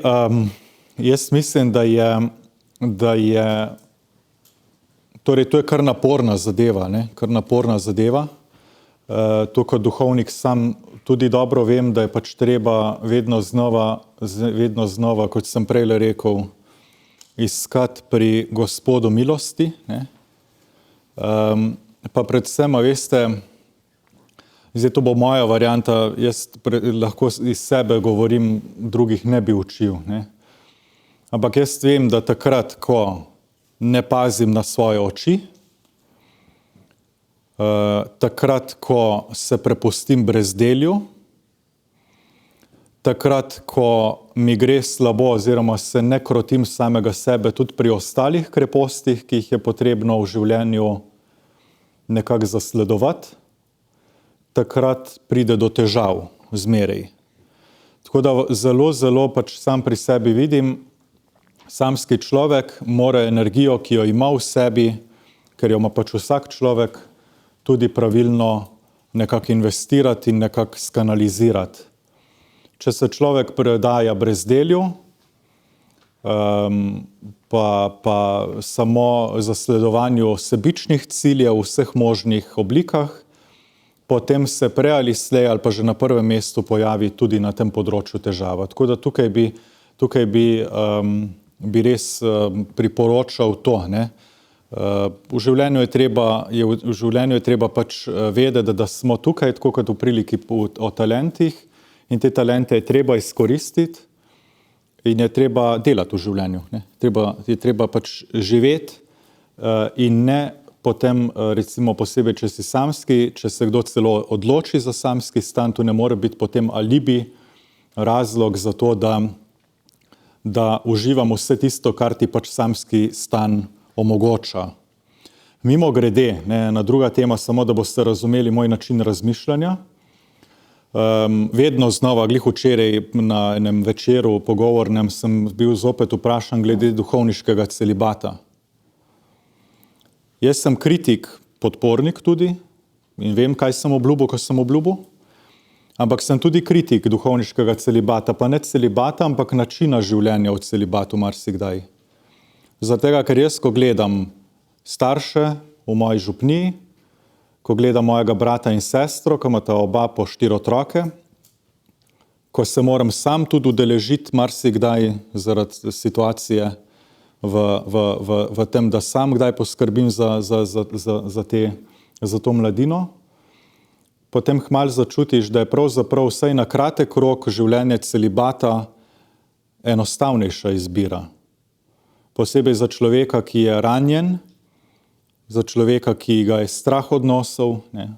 jaz mislim, da je torej to je kar naporna zadeva, ne? Kar naporna zadeva. To kot duhovnik sam tudi dobro vem, da je pač treba vedno znova, kot sem prej rekel, iskati pri Gospodu milosti. Ne? Pa predvsem, veste, zdaj to bo moja varianta, jaz lahko iz sebe govorim, drugih ne bi učil. Ne? Ampak jaz vem, da takrat, ko ne pazim na svoje oči, takrat, ko se prepustim brezdelju, takrat, ko mi gre slabo oziroma se ne krotim samega sebe tudi pri ostalih krepostih, ki jih je potrebno v življenju nekako zasledovati, takrat pride do težav zmeraj. Tako da zelo pač sam pri sebi vidim, samski človek mora energijo, ki jo ima v sebi, ker jo ima pač vsak človek, tudi pravilno nekako investirati in nekako skanalizirati. če se človek predaja brezdelju, pa samo zasledovanju sebičnih ciljev v vseh možnih oblikah, potem se prej ali slej ali pa že na prvem mestu pojavi tudi na tem področju težava. Tako da tukaj bi res priporočal to, ne. V življenju je treba pač vedeti, da smo tukaj, tako kot v priliki o talentih, in te talente je treba izkoristiti in je treba delati v življenju, ne. Je treba pač živeti in ne potem, recimo posebej, če si samski, če se kdo celo odloči za samski stan, tu ne more biti potem alibi, razlog za to, da uživamo vse tisto, kar ti pač samski stan omogoča. Mimogrede, ne, ena druga tema, samo da boste razumeli moj način razmišljanja. Vedno znova, glih včeraj na enem večeru pogovornem sem bil zopet vprašan glede duhovniškega celibata. Jaz sem kritik, podpornik tudi in vem, kaj sem obljubil, ko sem obljubil, ampak sem tudi kritik duhovniškega celibata, pa ne celibata, ampak načina življenja v celibatu marsikdaj. Zato tega, ker jaz, ko gledam starše v moji župniji, ko gledam mojega brata in sestro, ko imata oba po 4 otroke, ko se moram sam tudi udeležiti marsikdaj zaradi situacije v tem, da sam kdaj poskrbim za to mladino, potem hmalo začutiš, da je pravzaprav vsaj na kratek rok življenje celibata enostavnejša izbira. Posebej za človeka, ki je ranjen, za človeka, ki ga je strah odnosov, ne?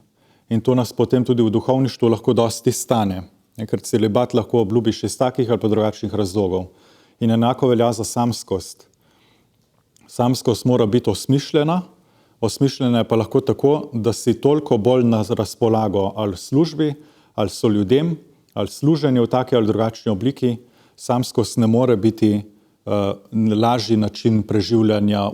In to nas potem tudi v duhovništvu lahko dosti stane, ne? Ker celibat lahko obljubiš iz takih ali pa drugačnih razlogov. In enako velja za samskost. Samskost mora biti osmišljena je pa lahko tako, da si toliko bolj na razpolago ali službi, ali soljudem, ali služenju v taki ali drugačni obliki. Samskost ne more biti lažji način preživljanja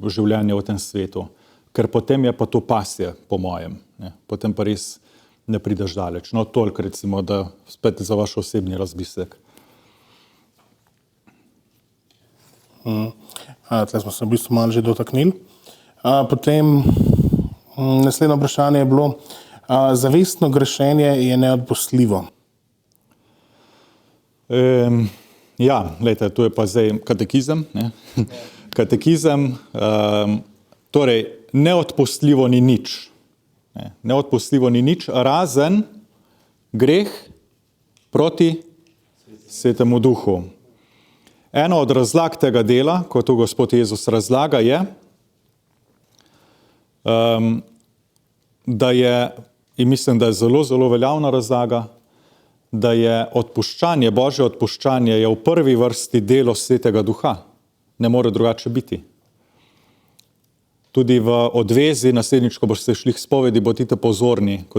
življenja v tem svetu. Ker potem je pa to pasje, po mojem. Ne? Potem pa res ne prideš daleč. No, toliko recimo, da spet za vaš osebni razmislek. Tle smo se v bistvu malo že dotaknili. Potem naslednje vprašanje je bilo, zavestno grešenje je neodpustljivo. Ja, glejte, tu je pa zdaj katekizem. Ne? Katekizem, torej neodpustljivo ni nič. Ne? Neodpustljivo ni nič, razen greh proti Svetemu Duhu. Eno od razlag tega dela, ko tu Gospod Jezus razlaga, je, da je, in mislim, da je zelo, zelo veljavna razlaga, da je odpuščanje, Božje odpuščanje je v prvi vrsti delo Svetega Duha. Ne more drugače biti. Tudi v odvezi, naslednjič, ko boste šli k spovedi, bodite pozorni, ko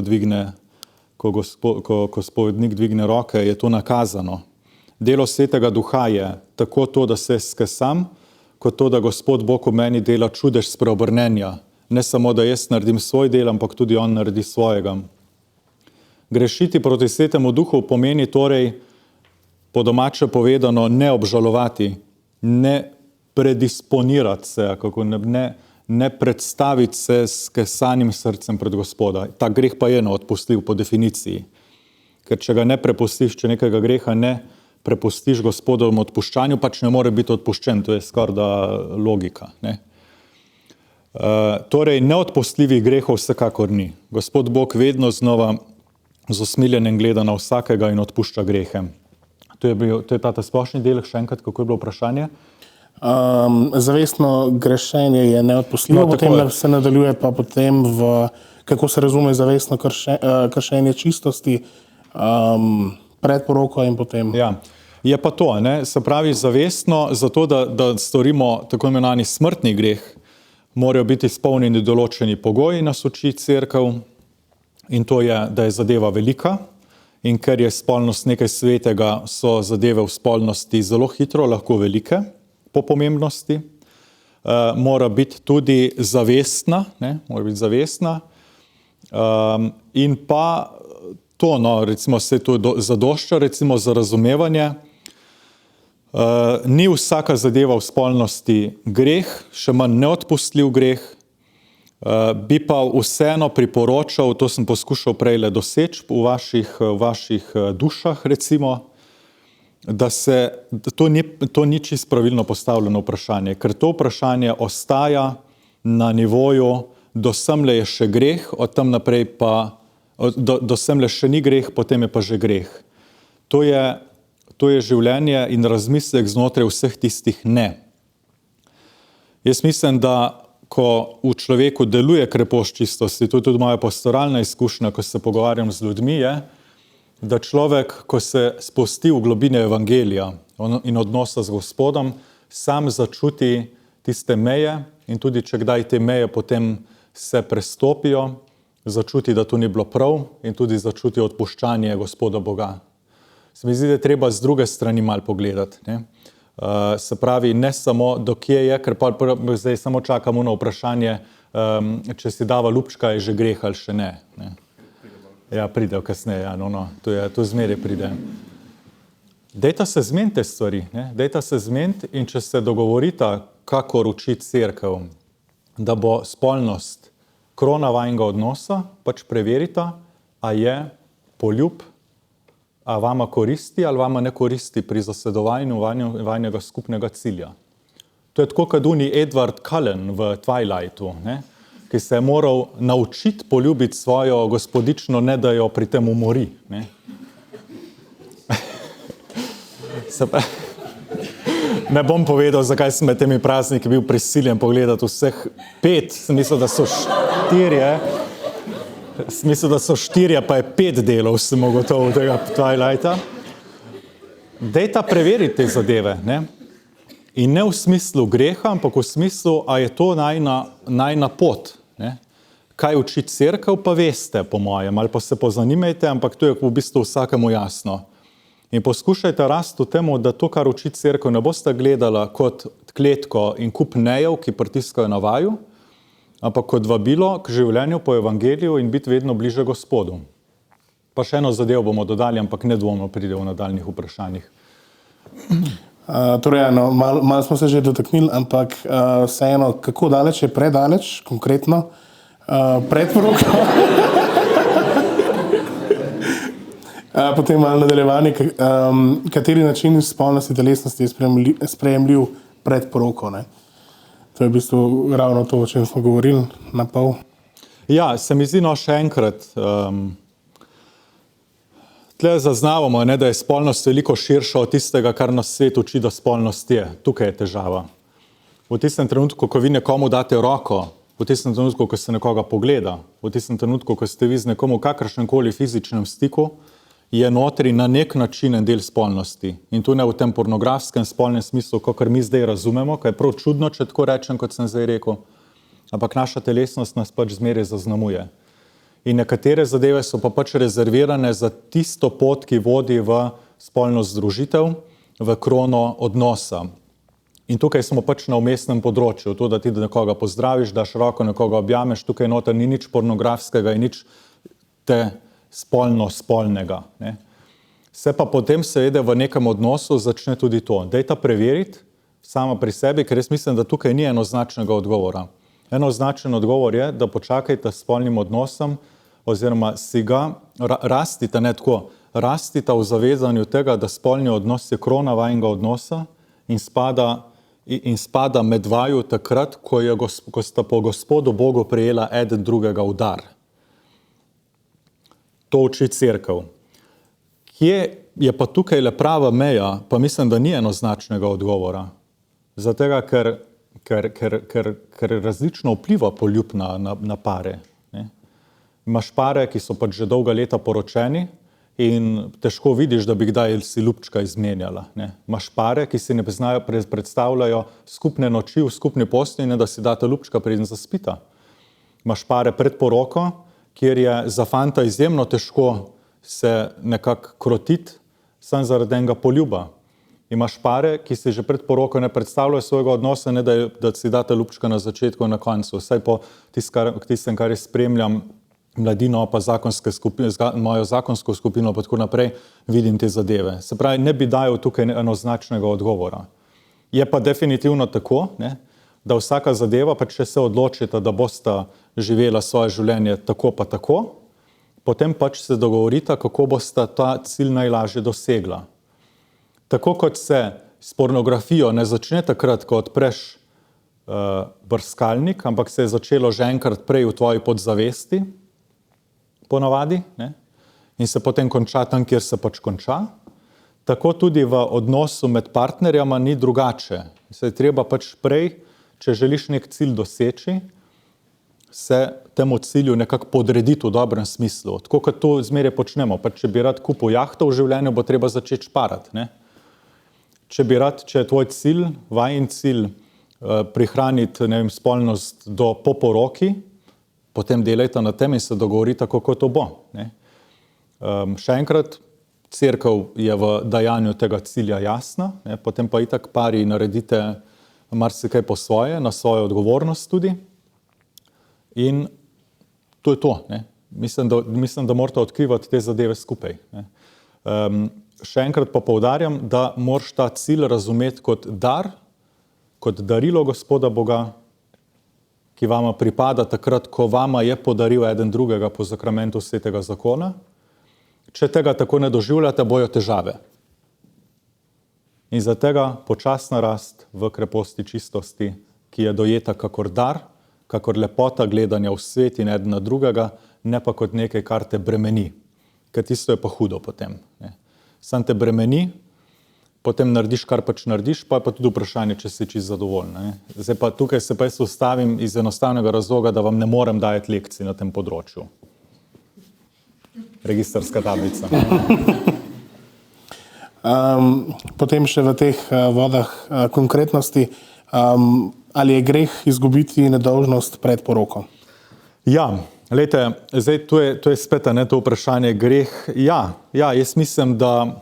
spovednik dvigne roke, je to nakazano. Delo Svetega Duha je tako to, da se skesam, kot to, da Gospod Bog v meni dela čudež spreobrnenja. Ne samo, da jaz naredim svoj del, ampak tudi on naredi svojega. Grešiti proti Svetemu Duhu pomeni torej, po domače povedano, ne obžalovati, ne predisponirati se, ne predstaviti se s kesanim srcem pred Gospoda. Ta greh pa je neodpustljiv po definiciji. Ker če ga ne prepustiš, če nekega greha ne prepustiš Gospodovemu odpuščanju, pač ne more biti odpuščen, to je skorda logika. Ne? Torej, neodpustljivih grehov vsekakor ni. Gospod Bog vedno znova z usmiljenjem gleda na vsakega in odpušča grehe. To je ta splošni del, še enkrat, kako je bilo vprašanje? Zavestno grešenje je neodpustljivo, potem se nadaljuje pa potem kako se razume zavestno kršenje čistosti, pred poroko in potem. Ja, je pa to, ne? Se pravi zavestno, zato da storimo tako imenovani smrtni greh, morajo biti izpolnjeni določeni pogoji, nas uči Cerkev, in to je, da je zadeva velika, in ker je spolnost nekaj svetega, so zadeve v spolnosti zelo hitro lahko velike po pomembnosti. Mora biti tudi zavestna, ne? Mora biti zavestna, in pa to, no, recimo se to zadošča, recimo za razumevanje. Ni vsaka zadeva v spolnosti greh, še manj neodpustljiv greh, bi pa vseeno priporočal, to sem poskušal prejle doseči v vaših dušah, recimo, da to ni čisto pravilno postavljeno vprašanje, ker to vprašanje ostaja na nivoju, do semle je še greh, od tam naprej pa, do semle še ni greh, potem je pa že greh. To je življenje in razmislek znotraj vseh tistih ne. Jaz mislim, da ko v človeku deluje krepost čistosti, to je tudi moja pastoralna izkušnja, ko se pogovarjam z ljudmi, je, da človek, ko se spusti v globine evangelija in odnosa z Gospodom, sam začuti tiste meje in tudi, če kdaj te meje potem se prestopijo, začuti, da to ni bilo prav in tudi začuti odpuščanje Gospoda Boga. Se mi zdi, da je treba z druge strani malo pogledati. Ne? Se pravi, ne samo do kje je, ker pa zdaj samo čakamo na vprašanje, če si dava lupčka, je že greh ali še ne. Ja, pride kasneje, ja, to zmeraj pride. Dejta se zmeniti te stvari, ne? Dejta se zmeniti in če se dogovorita, kakor uči cerkev, da bo spolnost krona vajnega odnosa, pač preverita, a je poljub, a vama koristi ali vama ne koristi pri zasledovanju vajnega skupnega cilja. To je tako, kot oni Edward Cullen v Twilightu, ne? Ki se je moral naučiti poljubiti svojo gospodično, ne da jo pri tem umori. Ne? Ne bom povedal, zakaj sem med temi prazniki bil prisiljen pogledati vseh 5, sem mislil, da so 4, pa je 5 delov, sem ugotovil tega Twilighta. Dejta preveriti te zadeve, ne? In ne v smislu greha, ampak v smislu, a je to najna pot. Ne? Kaj uči cerkev, pa veste, po mojem, ali pa se pozanimajte, ampak to je v bistvu vsakemu jasno. In poskušajte rasti v temu, da to, kar uči cerkev, ne boste gledala kot kletko in kup nejev, ki pritiskajo na vaju, ampak kot vabilo k življenju po evangeliju in biti vedno bliže Gospodu. Pa še eno zadevo bomo dodali, ampak nedvomno pride v nadaljnih vprašanjih. Malo smo se že dotaknili, ampak vseeno, kako daleč je predaleč, konkretno, pred poroko? Potem malo nadaljevanje, kateri način spolnosti telesnosti je sprejemljiv pred poroko, ne? To je v bistvu ravno to, o čem smo govorili na pol. Ja, se mi zdi, še enkrat, tle zaznavamo, ne, da je spolnost veliko širša od tistega, kar nas svet uči, da spolnost je. Tukaj je težava. V tistem trenutku, ko vi nekomu date roko, v tistem trenutku, ko se nekoga pogleda, v tistem trenutku, ko ste vi z nekomu v kakršnemkoli fizičnem stiku, je notri na nek način en del spolnosti. In tu ne v tem pornografskem spolnem smislu, kakor mi zdaj razumemo, kaj je prav čudno, če tako rečem, kot sem zdaj rekel, ampak naša telesnost nas pač zmeraj zaznamuje. In nekatere zadeve so pa pač rezervirane za tisto pot, ki vodi v spolno združitev, v krono odnosa. In tukaj smo pač na vmesnem področju, to, da ti nekoga pozdraviš, daš roko, nekoga objameš, tukaj noter ni nič pornografskega in nič te spolnega. Ne? Se pa potem seveda v nekem odnosu začne tudi to. Dejta preveriti sama pri sebi, ker jaz mislim, da tukaj ni enoznačnega odgovora. Enoznačen odgovor je, da počakajte s spolnim odnosom oziroma si ga rastita, ne tako, rastita v zavezanju tega, da spolni odnos je krona vajnega odnosa in spada med vaju takrat, ko sta po Gospodu Bogu prejela eden drugega v dar. To uči cerkev. Kje je pa tukaj le prava meja, pa mislim, da ni enoznačnega odgovora. Zatega, ker različno vpliva poljub na pare. Ne? Imaš pare, ki so pač že dolga leta poročeni in težko vidiš, da bi kdaj si ljubčka izmenjala. Ne? Imaš pare, ki si ne predstavljajo skupne noči v skupni postelji, da si date ljubčka, preden zaspita. Imaš pare pred poroko, kjer je za fanta izjemno težko se nekako krotiti, samo zaradi enega poljuba. Imaš pare, ki si že pred poroko ne predstavljajo svojega odnosa, ne da si date ljubčka na začetku in na koncu. Vsaj po tistem, kar spremljam mladino, pa mojo zakonsko skupino, pa tako naprej, vidim te zadeve. Se pravi, ne bi dajal tukaj enoznačnega odgovora. Je pa definitivno tako, ne, da vsaka zadeva, pa če se odločite, da boste živela svoje življenje tako pa tako, potem pač se dogovorite, kako boste ta cilj najlažje dosegla. Tako kot se s pornografijo ne začne takrat, ko odpreš brskalnik, ampak se je začelo že enkrat prej v tvoji podzavesti, ponavadi, ne? In se potem konča tam, kjer se pač konča. Tako tudi v odnosu med partnerjama ni drugače. Se je treba pač prej, če želiš nek cilj doseči, se temu cilju nekako podrediti v dobrem smislu. Tako kot to zmeraj počnemo. Pa če bi rad kupil jahto v življenju, bo treba začeti šparati. Ne? Če je tvoj cilj, vajin cilj, prihraniti, ne vem, spolnost po poroki, potem delajte na tem in se dogovorite, kako to bo. Ne? Še enkrat, cerkev je v dajanju tega cilja jasna, ne? Potem pa itak pari naredite marsikaj po svoje, na svojo odgovornost tudi. In to je to. Ne? Mislim, da morate odkrivati te zadeve skupaj. Ne? Še enkrat pa poudarjam, da moraš ta cilj razumeti kot dar, kot darilo Gospoda Boga, ki vama pripada takrat, ko vama je podaril eden drugega po sakramentu svetega zakona. Če tega tako ne doživljate, bojo težave. In za tega počasna rast v kreposti čistosti, ki je dojeta kakor dar, kakor lepota gledanja v svet in eden na drugega, ne pa kot nekaj, kar te bremeni. Ker tisto je pa hudo potem. Ne. Sam te bremeni, potem narediš, kar pač narediš, pa je pa tudi vprašanje, če si čisto zadovoljen. Ne. Zdaj pa tukaj se pa jaz ustavim iz enostavnega razloga, da vam ne morem dajati lekcij na tem področju. Registrska tablica. Potem še v teh vodah konkretnosti, ali je greh izgubiti nedolžnost pred poroko? Ja, glejte, zdaj to je spet to vprašanje greh. Ja, jaz mislim, da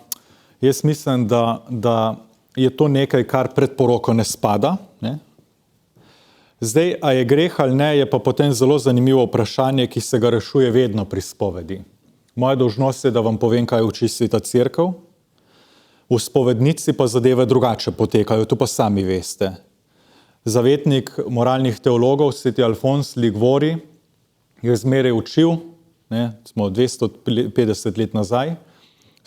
je to nekaj, kar pred poroko ne spada. Ne? Zdaj, a je greh ali ne, je pa potem zelo zanimivo vprašanje, ki se ga rešuje vedno pri spovedi. Moja dolžnost je, da vam povem, kaj uči Sveta cerkev. V spovednici pa zadeve drugače potekajo, to pa sami veste. Zavetnik moralnih teologov, sveti Alfons Ligvori, je zmeraj učil, ne, smo 250 let nazaj,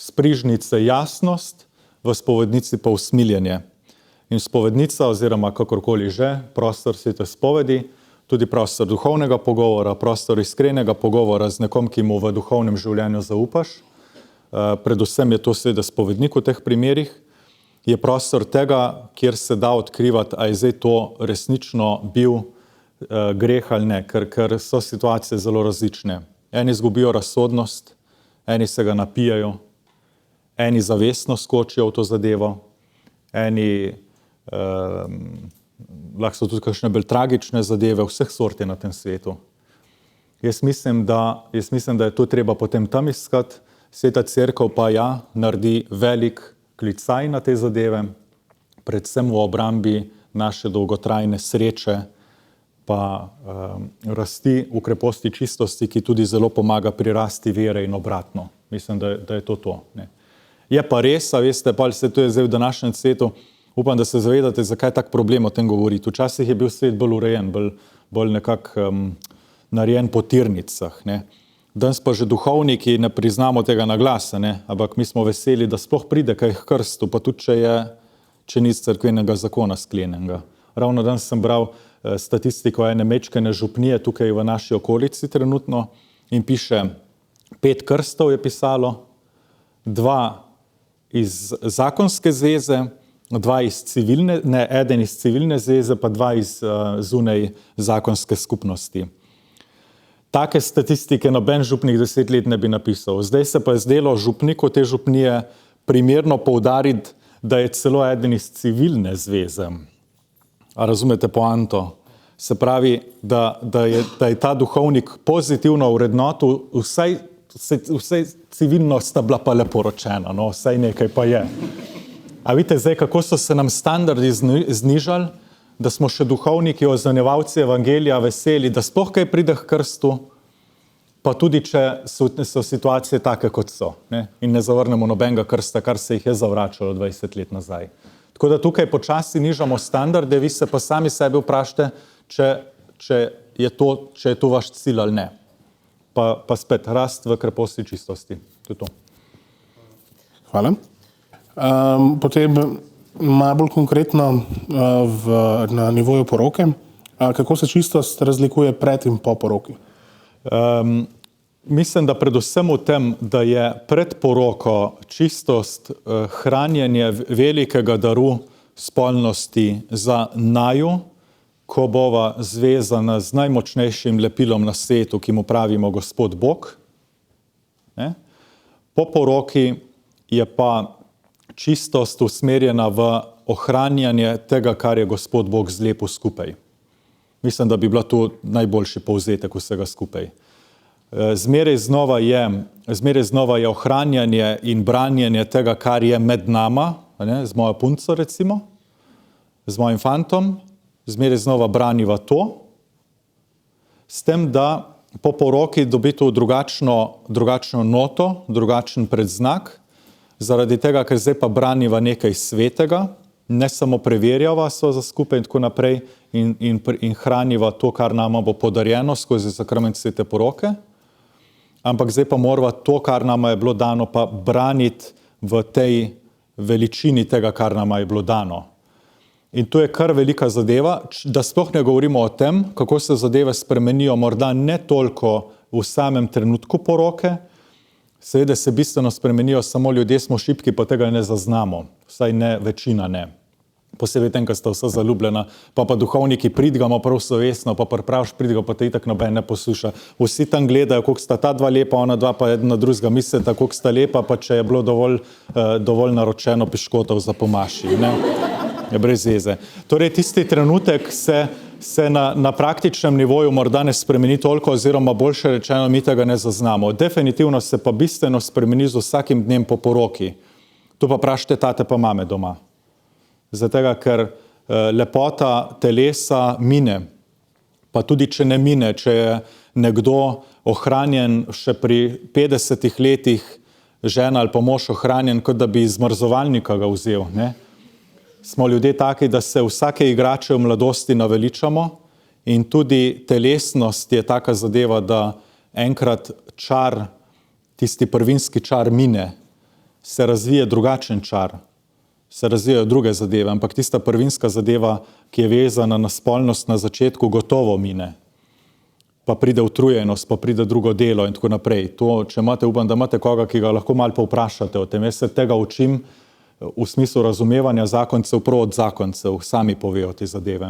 sprižnice jasnost, v spovednici pa usmiljenje. In spovednica, oziroma kakorkoli že, prostor svete spovedi, tudi prostor duhovnega pogovora, prostor iskrenega pogovora z nekom, ki mu v duhovnem življenju zaupaš, predvsem je to seveda spovednik v teh primerih, je prostor tega, kjer se da odkrivati, a je zdaj to resnično bil greh ali ne, ker so situacije zelo različne. Eni izgubijo razsodnost, eni se ga napijajo, eni zavestno skočijo v to zadevo, eni lahko so tudi kakšne bolj tragične zadeve, vseh sort je na tem svetu. Jaz mislim, da je to treba potem tam iskati. Sveta cerkev pa naredi velik klicaj na te zadeve, predvsem v obrambi naše dolgotrajne sreče, pa rasti v kreposti čistosti, ki tudi zelo pomaga pri rasti vere in obratno. Mislim, da je to. Ne. Je pa res, a veste, pa se to je zdaj v današnjem svetu, upam, da se zavedate, zakaj tak problem o tem govoriti. Včasih je bil svet bolj urejen, bolj nekako narejen po tirnicah. Ne. Danes pa že duhovniki ne priznamo tega na glas, ampak mi smo veseli, da sploh pride kaj k krstu, pa tudi če ni cerkvenega zakona sklenjenega. Ravno danes sem bral statistiko ene mečkene župnije tukaj v naši okolici trenutno in piše, 5 krstov je pisalo, 2 iz zakonske zveze, 2 iz civilne, ne, 1 iz civilne zveze, pa 2 iz zunaj zakonske skupnosti. Take statistike noben župnik 10 let ne bi napisal. Zdaj se pa je zdelo župniku te župnije primerno poudariti, da je celo 1 iz civilne zveze. A razumete poanto? Se pravi, da je ta duhovnik pozitivno vrednotil, vsaj civilno sta bila pa lepo ročena, no, vsaj nekaj pa je. A vidite zdaj, kako so se nam standardi znižali, da smo še duhovniki, oznanjevalci evangelija veseli, da sploh kaj pride k krstu, pa tudi, če so situacije take, kot so, ne? In ne zavrnemo nobenega krsta, kar se jih je zavračalo 20 let nazaj. Tako da tukaj počasi nižamo standarde, vi se pa sami sebi vprašate, če je to vaš cilj ali ne. Pa spet rast v kreposti čistosti. To je to. Hvala. Potem malo bolj konkretno na nivoju poroke. Kako se čistost razlikuje pred in po poroki? Mislim, da predvsem v tem, da je pred poroko čistost hranjenje velikega daru spolnosti za naju, ko bova zvezana z najmočnejšim lepilom na svetu, ki mu pravimo Gospod Bog. Ne? Po poroki je pa čistost usmerjena v ohranjanje tega, kar je Gospod Bog zlepil skupaj. Mislim, da bi bila to najboljši povzetek vsega skupaj. Zmeraj znova je ohranjanje in branjenje tega, kar je med nama, ne, z mojo punco recimo, z mojim fantom, zmeraj znova braniva to, s tem, da po poroki dobi to drugačno noto, drugačen predznak, zaradi tega, ker zdaj pa braniva nekaj svetega, ne samo preverjava sva za skupaj in tako naprej in hraniva to, kar nama bo podarjeno skozi sakrament svete poroke, ampak zdaj pa morava to, kar nama je bilo dano, pa braniti v tej veličini tega, kar nama je bilo dano. In to je kar velika zadeva, da sploh ne govorimo o tem, kako se zadeve spremenijo morda ne toliko v samem trenutku poroke, seveda se bistveno spremenijo, samo ljudje smo šibki, pa tega ne zaznamo, vsaj ne, večina ne. Posebej tem, ko sta vsa zaljubljena, pa duhovniki pridgamo prav slovesno, pa praviš pridga, pa te itak noben ne posluša. Vsi tam gledajo, koliko sta ta dva lepa, ona dva pa eden na drugega mislita, koliko sta lepa, pa če je bilo dovolj naročeno piškotov za pomaši, ne? Je brez veze. Torej, tisti trenutek se na praktičnem nivoju morda ne spremeni toliko, oziroma boljše rečeno, mi tega ne zaznamo. Definitivno se pa bistveno spremeni z vsakim dnem po poroki. Tu pa prašite tate pa mame doma. Zatega, ker lepota telesa mine. Pa tudi, če ne mine, če je nekdo ohranjen še pri 50 letih, žena ali pa mož ohranjen, kot da bi iz mrzovalnika ga vzel, ne? Smo ljudje taki, da se vsake igrače v mladosti naveličamo in tudi telesnost je taka zadeva, da enkrat čar, tisti prvinski čar mine, se razvije drugačen čar, se razvijajo druge zadeve, ampak tista prvinska zadeva, ki je vezana na spolnost na začetku, gotovo mine. Pa pride utrujenost, pa pride drugo delo in tako naprej. To, če imate, upam, da imate koga, ki ga lahko malo povprašate o tem. Jaz se tega učim v smislu razumevanja zakoncev, prav od zakoncev, sami povejo te zadeve.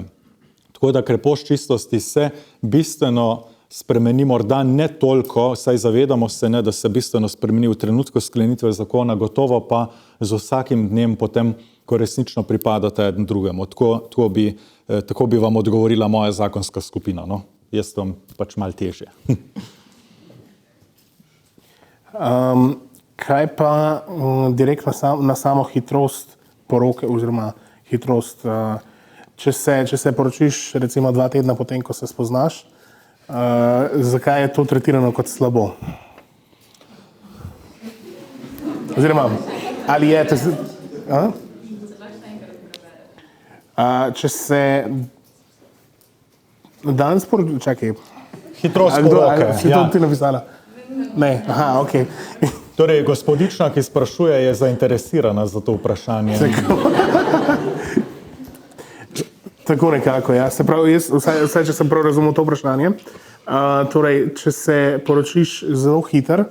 Tako da krepost čistosti se bistveno spremeni, morda ne toliko, saj zavedamo se, ne, da se bistveno spremeni v trenutku sklenitve zakona, gotovo pa z vsakim dnem potem, ko resnično pripadate eden drugemu. Tako bi vam odgovorila moja zakonska skupina, no? Jaz vam pač malo težje. Kaj pa direktno na samo hitrost poroke oziroma hitrost, če se poročiš recimo 2 tedna potem, ko se spoznaš, zakaj je to tretirano kot slabo? Oziroma, ali je če se danes poročiš, čakaj. Hitrost poroke. Si to ti napisala? Ne, aha, okej. Torej, gospodična, ki sprašuje, je zainteresirana za to vprašanje. Tako nekako, ja. Se pravi, vsaj, če sem prav razumel to vprašanje. Torej, če se poročiš zelo hiter,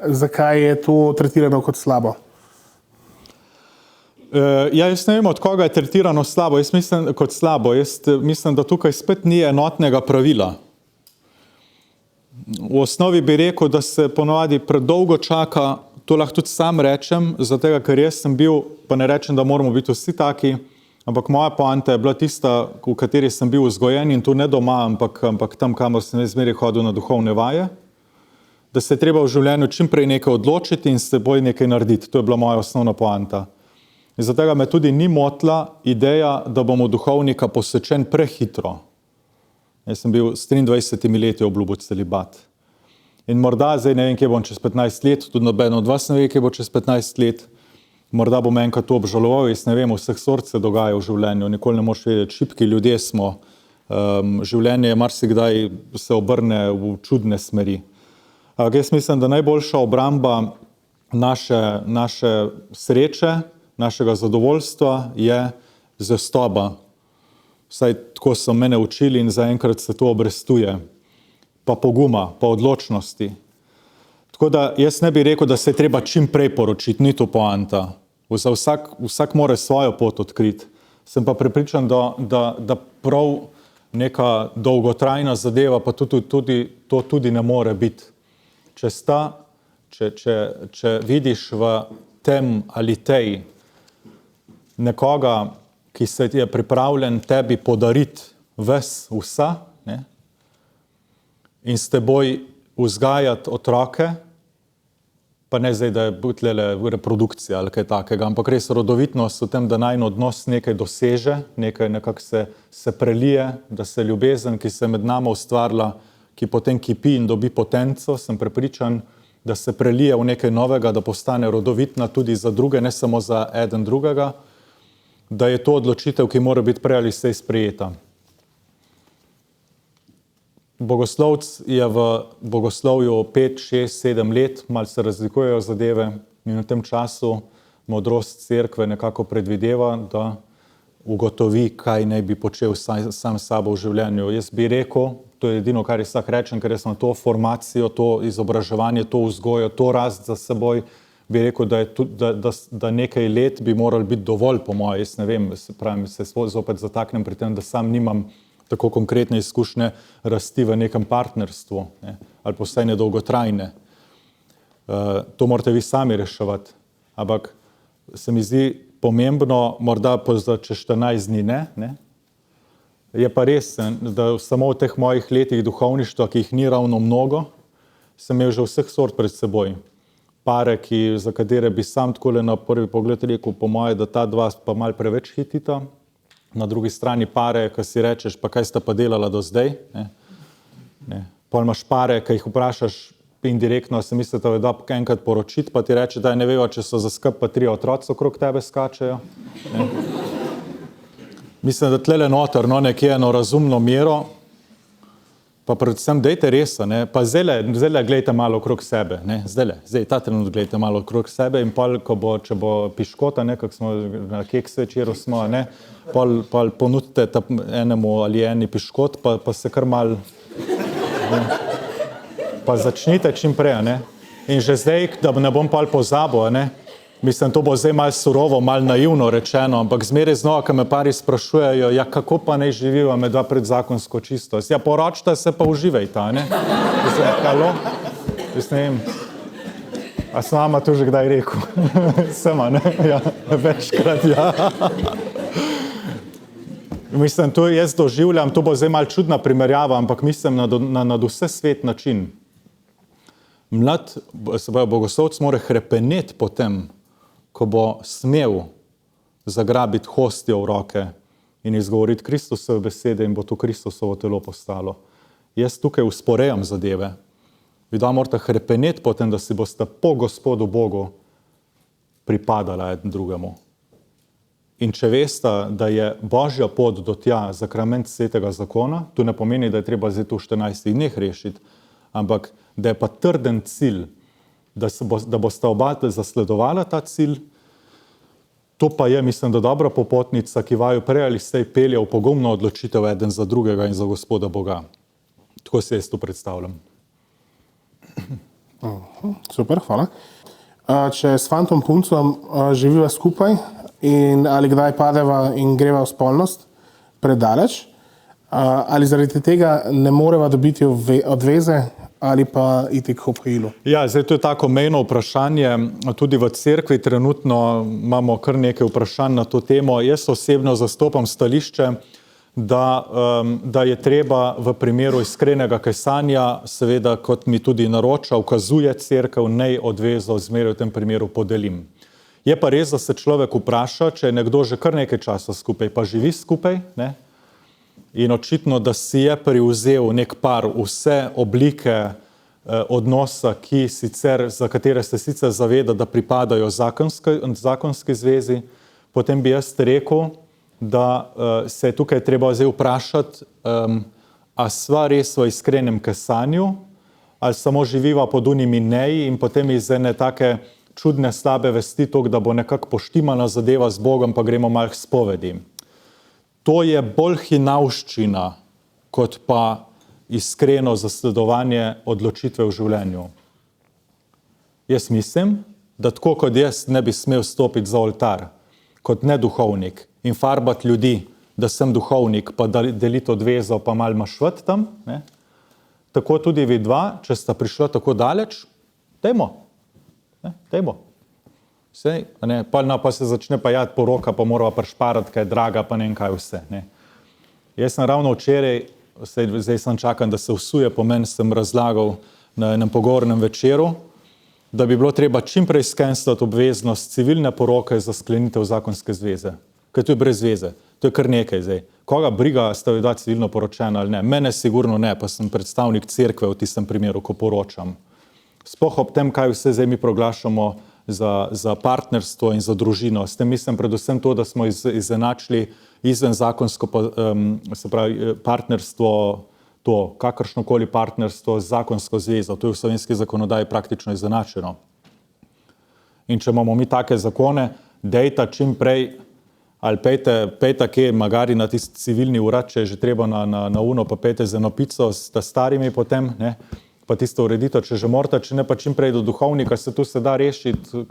zakaj je to tretirano kot slabo? Jaz ne vem, od koga je tretirano slabo. Jaz mislim, da tukaj spet ni enotnega pravila. V osnovi bi rekel, da se ponovadi predolgo čaka, to lahko tudi sam rečem, zato ker jaz sem bil, pa ne rečem, da moramo biti vsi taki, ampak moja poanta je bila tista, v kateri sem bil vzgojen in tu ne doma, ampak tam, kamor sem zmeraj hodil na duhovne vaje, da se je treba v življenju čim prej nekaj odločiti in s seboj nekaj narediti. To je bila moja osnovna poanta. In zato me tudi ni motila ideja, da bomo duhovnika posvečen prehitro. Jaz sem bil s 23 leti obljubil celibat. In morda, zdaj ne vem, kje bom čez 15 let, tudi noben od vas ne ve, kje bo čez 15 let, morda bom enkrat to obžaloval, jaz ne vem, vseh sort se dogaja v življenju, nikoli ne moreš vedeti, šibki ljudje smo, življenje marsikdaj se obrne v čudne smeri. Jaz mislim, da najboljša obramba naše sreče, našega zadovoljstva je zvestoba. Vsaj tako so mene učili in zaenkrat se to obrestuje. Pa poguma, pa odločnosti. Tako da jaz ne bi rekel, da se je treba čim prej poročiti, ni to poanta. Vsak mora svojo pot odkriti. Sem pa prepričan, da prav neka dolgotrajna zadeva pa tudi ne more biti. Če vidiš v tem ali tej nekoga, ki se je pripravljen tebi podariti vsa, ne? In s teboj vzgajati otroke, pa ne zdaj, da je tlele reprodukcija ali kaj takega, ampak res rodovitnost v tem, da najin odnos nekaj doseže, nekako se prelije, da se ljubezen, ki se je med nama ustvarila, ki potem kipi in dobi potenco, sem prepričan, da se prelije v nekaj novega, da postane rodovitna tudi za druge, ne samo za eden drugega, da je to odločitev, ki mora biti prej ali slej sprejeta. Bogoslovc je v bogoslovju 5, 6, 7 let, malo se razlikujejo zadeve in v tem času modrost cerkve nekako predvideva, da ugotovi, kaj naj bi počel sam sabo v življenju. Jaz bi rekel, to je edino, kar jaz vsak rečem, ker jaz na to formacijo, to izobraževanje, to vzgojo, to rast za seboj, bi rekel, da nekaj let bi morali biti dovolj, po moje, jaz ne vem, se zopet zataknem pri tem, da sam nimam tako konkretne izkušnje rasti v nekem partnerstvu, ne, ali pa vsaj nedolgotrajne. To morate vi sami reševati. Ampak se mi zdi pomembno, morda čez 14 dni ne. Je pa res, da samo v teh mojih letih duhovništva, ki jih ni ravno mnogo, sem imel že vseh sort pred seboj. Pare, za katere bi sam takole na prvi pogled rekel, po moje, da ta dva pa malo preveč hitita. Na drugi strani pare, ko si rečeš, pa kaj sta pa delala do zdaj. Pol imaš pare, ki jih vprašaš indirektno, se mislite, da je enkrat poročiti, pa ti reče, da ne vejo, če so za skrb pa 3 otroci okrog tebe skačejo. Ne. Mislim, da tlele noter, nekje eno razumno mero, pa predvsem dejte resa, ne, pa zdaj gledajte malo okrog sebe, ne, zdaj ta trenutek gledajte malo okrog sebe in pol, če bo piškota, ne, kak smo na keks večeru smo, ne, pol ponudite enemu ali eni piškot, pa se kar mal, ne, pa začnite čim prej, ne, in že zdaj, da ne bom pol pozabil, ne, mislim, to bo zdaj malo surovo, malo naivno rečeno, ampak zmeraj znova, ko me pari sprašujejo, ja, kako pa naj živiva med dva predzakonsko čistost? Ja, poročite se pa uživajta, ne? Mislim, halo? Jaz ne vem. A sem vama to že kdaj rekel? Sema, ne? Ja, večkrat, ja. Mislim, to jaz doživljam, to bo zdaj malo čudna primerjava, ampak mislim na vse svet način. Mlad, se pravi, bogoslovec mora hrepeneti po tem, ko bo smel zagrabiti hostijo v roke in izgovoriti Kristusove besede in bo to Kristusovo telo postalo. Jaz tukaj usporejam zadeve. Vi dva morate hrepeneti po tem, da si boste po Gospodu Bogu pripadala eden drugemu. In če veste, da je Božja pot do tja zakrament svetega zakona, to ne pomeni, da je treba zdaj to v 14 dneh rešiti, ampak da je pa trden cilj, da boste oba zasledovala ta cilj, to pa je, mislim, da dobra popotnica, ki vaju prej ali slej pelje v pogumno odločitev eden za drugega in za Gospoda Boga. Tako se jaz to predstavljam. Super, hvala. Če s fantom puncom živiva skupaj in ali kdaj padeva in greva v spolnost predaleč, ali zaradi tega ne moreva dobiti odveze ali pa iti k hopoilu? Ja, zdaj to je tako mejno vprašanje. Tudi v cerkvi trenutno imamo kar nekaj vprašanj na to temo. Jaz osebno zastopam stališče, da je treba v primeru iskrenega kajsanja, seveda, kot mi tudi naroča, ukazuje cerkev, naj odvezo zmeraj v tem primeru podelim. Je pa res, da se človek vpraša, če je nekdo že kar nekaj časa skupaj, pa živi skupaj, ne? In očitno, da si je prevzel nek par vse oblike odnosa, za katere se sicer zaveda, da pripadajo zakonski zvezi, potem bi jaz rekel, da se je tukaj treba zdaj vprašati, a sva res v iskrenem kesanju, ali samo živiva pod unimi neji in potem iz ene take čudne slabe vesti tok, da bo nekako poštimana zadeva z Bogom, pa gremo malo k spovedi. To je bolj hinavščina, kot pa iskreno zasledovanje odločitve v življenju. Jaz mislim, da tako kot jaz ne bi smel stopiti za oltar, kot neduhovnik in farbati ljudi, da sem duhovnik, pa deliti odvezo, pa malo mašvet tam, ne? Tako tudi vi dva, če sta prišla tako daleč, dajmo. Sej, ne, pa se začne pa jad poroka, pa morava prišparati, kaj je draga, pa ne vem kaj vse. Ne. Jaz sem ravno včeraj, zdaj sem čakam, da se vsuje po meni, sem razlagal na enem pogovornem večeru, da bi bilo treba čimprej skenslati obveznost civilne poroke za sklenitev zakonske zveze. Ker to je brez zveze, to je kar nekaj zdaj. Koga briga, sta vi dva civilno poročena ali ne? Mene sigurno ne, pa sem predstavnik cerkve v tistem primeru, ko poročam. Sploh ob tem, kaj vse zdaj mi proglašamo za partnerstvo in za družino. S tem mislim predvsem to, da smo izenačili izvenzakonsko partnerstvo, kakršnokoli partnerstvo z zakonsko zvezo. To je v slovenski zakonodaji praktično izenačeno. In če imamo mi take zakone, dejta čim prej, ali pejta kje, magari na tisti civilni urad, če je že treba na uno, pa pejte z eno pico s starimi potem, ne? Pa tisto uredito, če že morate, če ne pa čim prej do duhovnika, se tu se da rešiti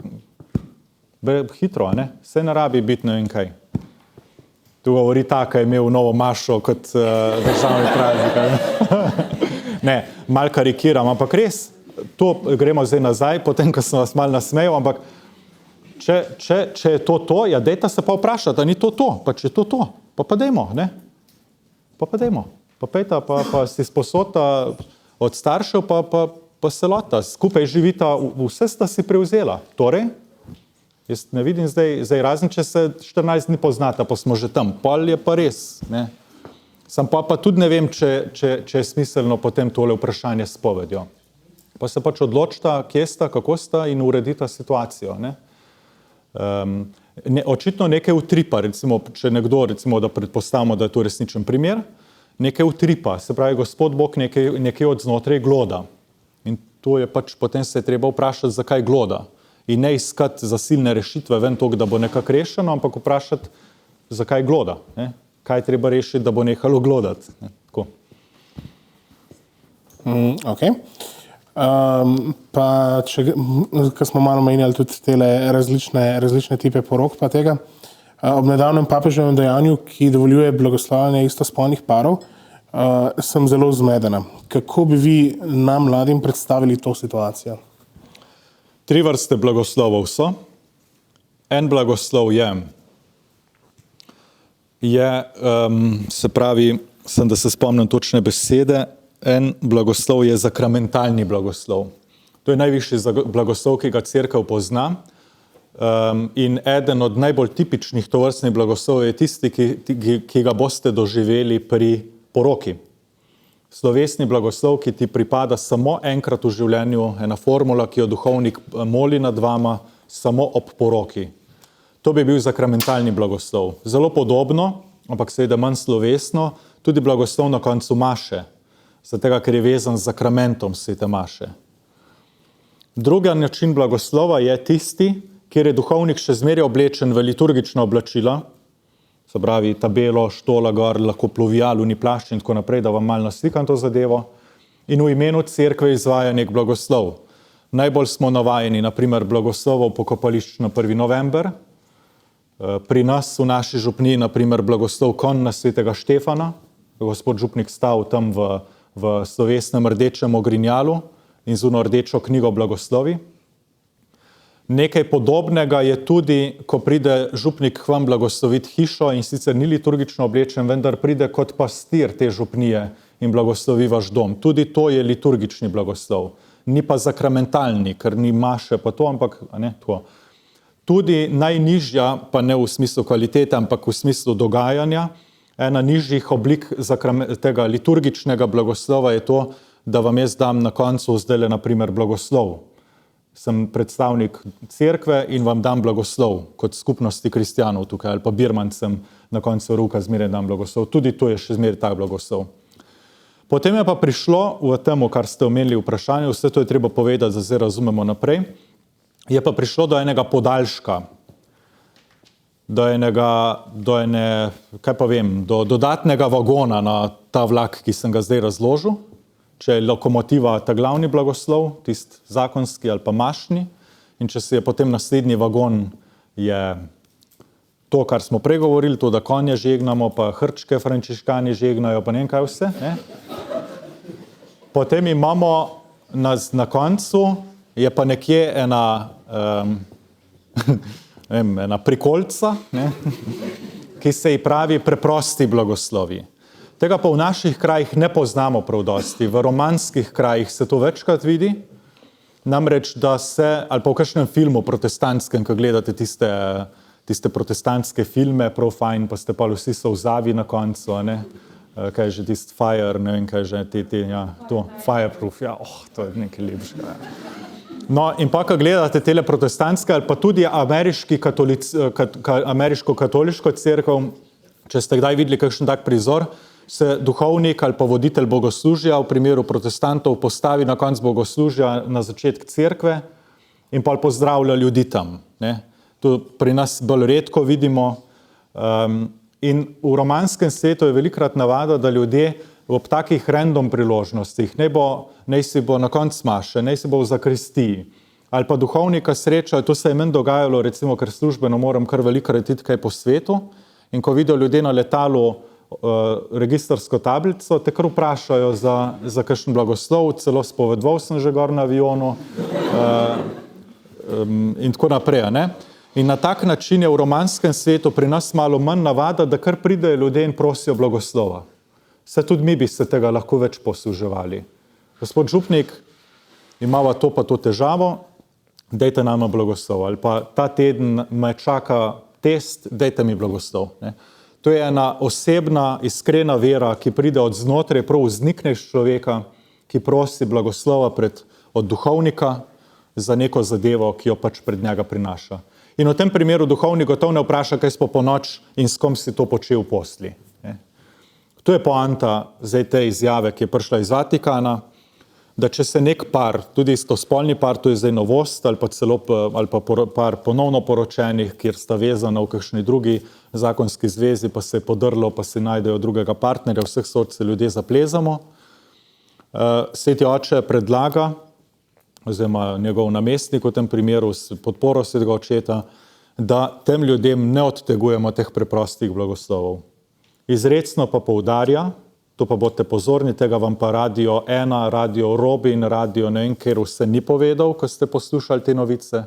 hitro, ne? Vse ne rabi biti ne vem kaj. Tu govori tako, je imel novo mašo kot državni praznik. Ne, malo karikiram, ampak res, to gremo zdaj nazaj, potem, ko sem vas malo nasmejal, ampak če je to, ja dejta se pa vprašati, da ni to, pa če je to, pa dejmo, ne? Pa dejmo, pa pejta, pa si sposodta od staršev pa selota, skupaj živita, vse sta si prevzela. Torej, jaz ne vidim zdaj razen, če se 14 dni poznata, pa smo že tam. Pol je pa res, ne. Sam pa tudi ne vem, če je smiselno potem tole vprašanje s povedjo. Pa se pač odločita, kje sta, kako sta in uredita situacijo, ne. Očitno nekaj utripa, recimo, če nekdo, recimo, da predpostavimo, da je to resničen primer, nekaj utripa, se pravi, Gospod Bog nekaj od znotraj gloda. In to je pač, potem se je treba vprašati, zakaj gloda. In ne iskati zasilne rešitve, ven tok, da bo nekako rešeno, ampak vprašati, zakaj gloda. Ne? Kaj je treba rešiti, da bo nehalo glodati. Ne? Tako. Ok. Pa, ko smo malo menjali tudi tele različne tipe porok pa tega, ob nedavnem papeževem dejanju, ki dovoljuje blagoslavljanje istospolnih parov, sem zelo zmedena. Kako bi vi nam mladim predstavili to situacijo? 3 vrste blagoslovov so. En blagoslov se pravi, da se spomnim točne besede, en blagoslov je zakramentalni blagoslov. To je najvišji blagoslov, ki ga cerkev pozna. In eden od najbolj tipičnih tovrstnih blagoslovov je tisti, ki ga boste doživeli pri poroki. Slovesni blagoslov, ki ti pripada samo enkrat v življenju, ena formula, ki jo duhovnik moli nad vama, samo ob poroki. To bi bil zakramentalni blagoslov. Zelo podobno, ampak seveda manj slovesno, tudi blagoslov na koncu maše, zato ker je vezan z zakramentom svete maše. Drugi način blagoslova je tisti, kjer je duhovnik še zmeraj oblečen v liturgično oblačila, se pravi tabelo, štola gor, lahko plovijal, uniplašč in tako naprej, da vam malo naslikam to zadevo, in v imenu cerkve izvaja nek blagoslov. Najbolj smo navajeni, naprimer, blagoslovov pokopališč na 1. november, pri nas v naši župniji, naprimer, blagoslov kon na svetega Štefana, gospod župnik stal tam v slovesnem rdečem ogrinjalu in z uno rdečo knjigo blagoslovi. Nekaj podobnega je tudi, ko pride župnik k vam blagosloviti hišo in sicer ni liturgično oblečen, vendar pride kot pastir te župnije in blagoslovi vaš dom. Tudi to je liturgični blagoslov. Ni pa zakramentalni, ker ni maše pa to, ampak ne, tako. Tudi najnižja, pa ne v smislu kvalitete, ampak v smislu dogajanja, ena nižjih oblik tega liturgičnega blagoslova je to, da vam jaz dam na koncu zdajle na primer blagoslov. Sem predstavnik cerkve in vam dam blagoslov kot skupnosti kristjanov tukaj, ali pa birmancem na koncu roka zmeraj dam blagoslov. Tudi to je še zmeraj ta blagoslov. Potem je pa prišlo v temu, kar ste omenili v vprašanju, vse to je treba povedati, da zdaj razumemo naprej, je pa prišlo do enega podaljška, do dodatnega vagona na ta vlak, ki sem ga zdaj razložil. Če je lokomotiva ta glavni blagoslov, tisti zakonski ali pa mašni, in če se je potem naslednji vagon je to, kar smo prej govorili, to, da konje žegnamo, pa hrčke frančiškani žegnajo, pa ne vem kaj vse. Ne? Potem imamo na koncu, je pa nekje ena prikolca, ne? Ki se ji pravi preprosti blagoslovi. Tega pa v naših krajih ne poznamo prav dosti. V romanskih krajih se to večkrat vidi, namreč da se, ali pa v kakšnem filmu protestantskem, ko gledate tiste protestantske filme, prav fajn, pa ste pa vsi solzavi na koncu, ne? Kaj je že tisti fire, ne vem kaj že, to, fireproof, to je nekaj lepšega. No, in pa, ko gledate tele protestantske, ali pa tudi ameriško-katoliško cerkev, če ste kdaj videli kakšen tak prizor, se duhovnik ali pa voditelj bogoslužja v primeru protestantov postavi na konec bogoslužja na začetek cerkve in pa pozdravlja ljudi tam. Ne? To pri nas bolj redko vidimo. In v romanskem svetu je velikokrat navada, da ljudje ob takih random priložnostih, naj si bo na koncu maše, naj si bo v zakristiji, ali pa duhovnika srečajo, to se je meni dogajalo, recimo, ker službeno moram kar velikokrat iti kaj po svetu, in ko vidijo ljudje na letalu registrsko tablico, te kar vprašajo za kakšen blagoslov, celo spovedoval sem že gor na avionu in tako naprej. Ne? In na tak način je v romanskem svetu pri nas malo manj navada, da kar pridejo ljudje in prosijo blagoslova. Vse tudi mi bi se tega lahko več posluževali. Gospod župnik, imava to pa to težavo, dajte nama blagoslov. Ali pa ta teden me čaka test, dajte mi blagoslov. Ne? To je ena osebna, iskrena vera, ki pride od znotraj, prav vznikne iz človeka, ki prosi blagoslova od duhovnika za neko zadevo, ki jo pač pred njega prinaša. In v tem primeru duhovnik gotovo ne vpraša, kaj si po noč in s kom si to počel v posli. To je poanta zdaj te izjave, ki je prišla iz Vatikana, da če se nek par, tudi istospolni par, to je zdaj novost, ali pa par ponovno poročenih, kjer sta vezana v kakšni drugi zakonski zvezi, pa se je podrlo, pa se najdejo drugega partnerja, vseh sort se ljudje zaplezamo. Sveti oče predlaga, oziroma njegov namestnik v tem primeru s podporo svetega očeta, da tem ljudem ne odtegujemo teh preprostih blagoslovov. Izrecno pa poudarja, to pa boste pozorni, tega vam pa Radio 1, Radio Robin, Radio ne vem, ker vse ni povedal, ko ste poslušali te novice,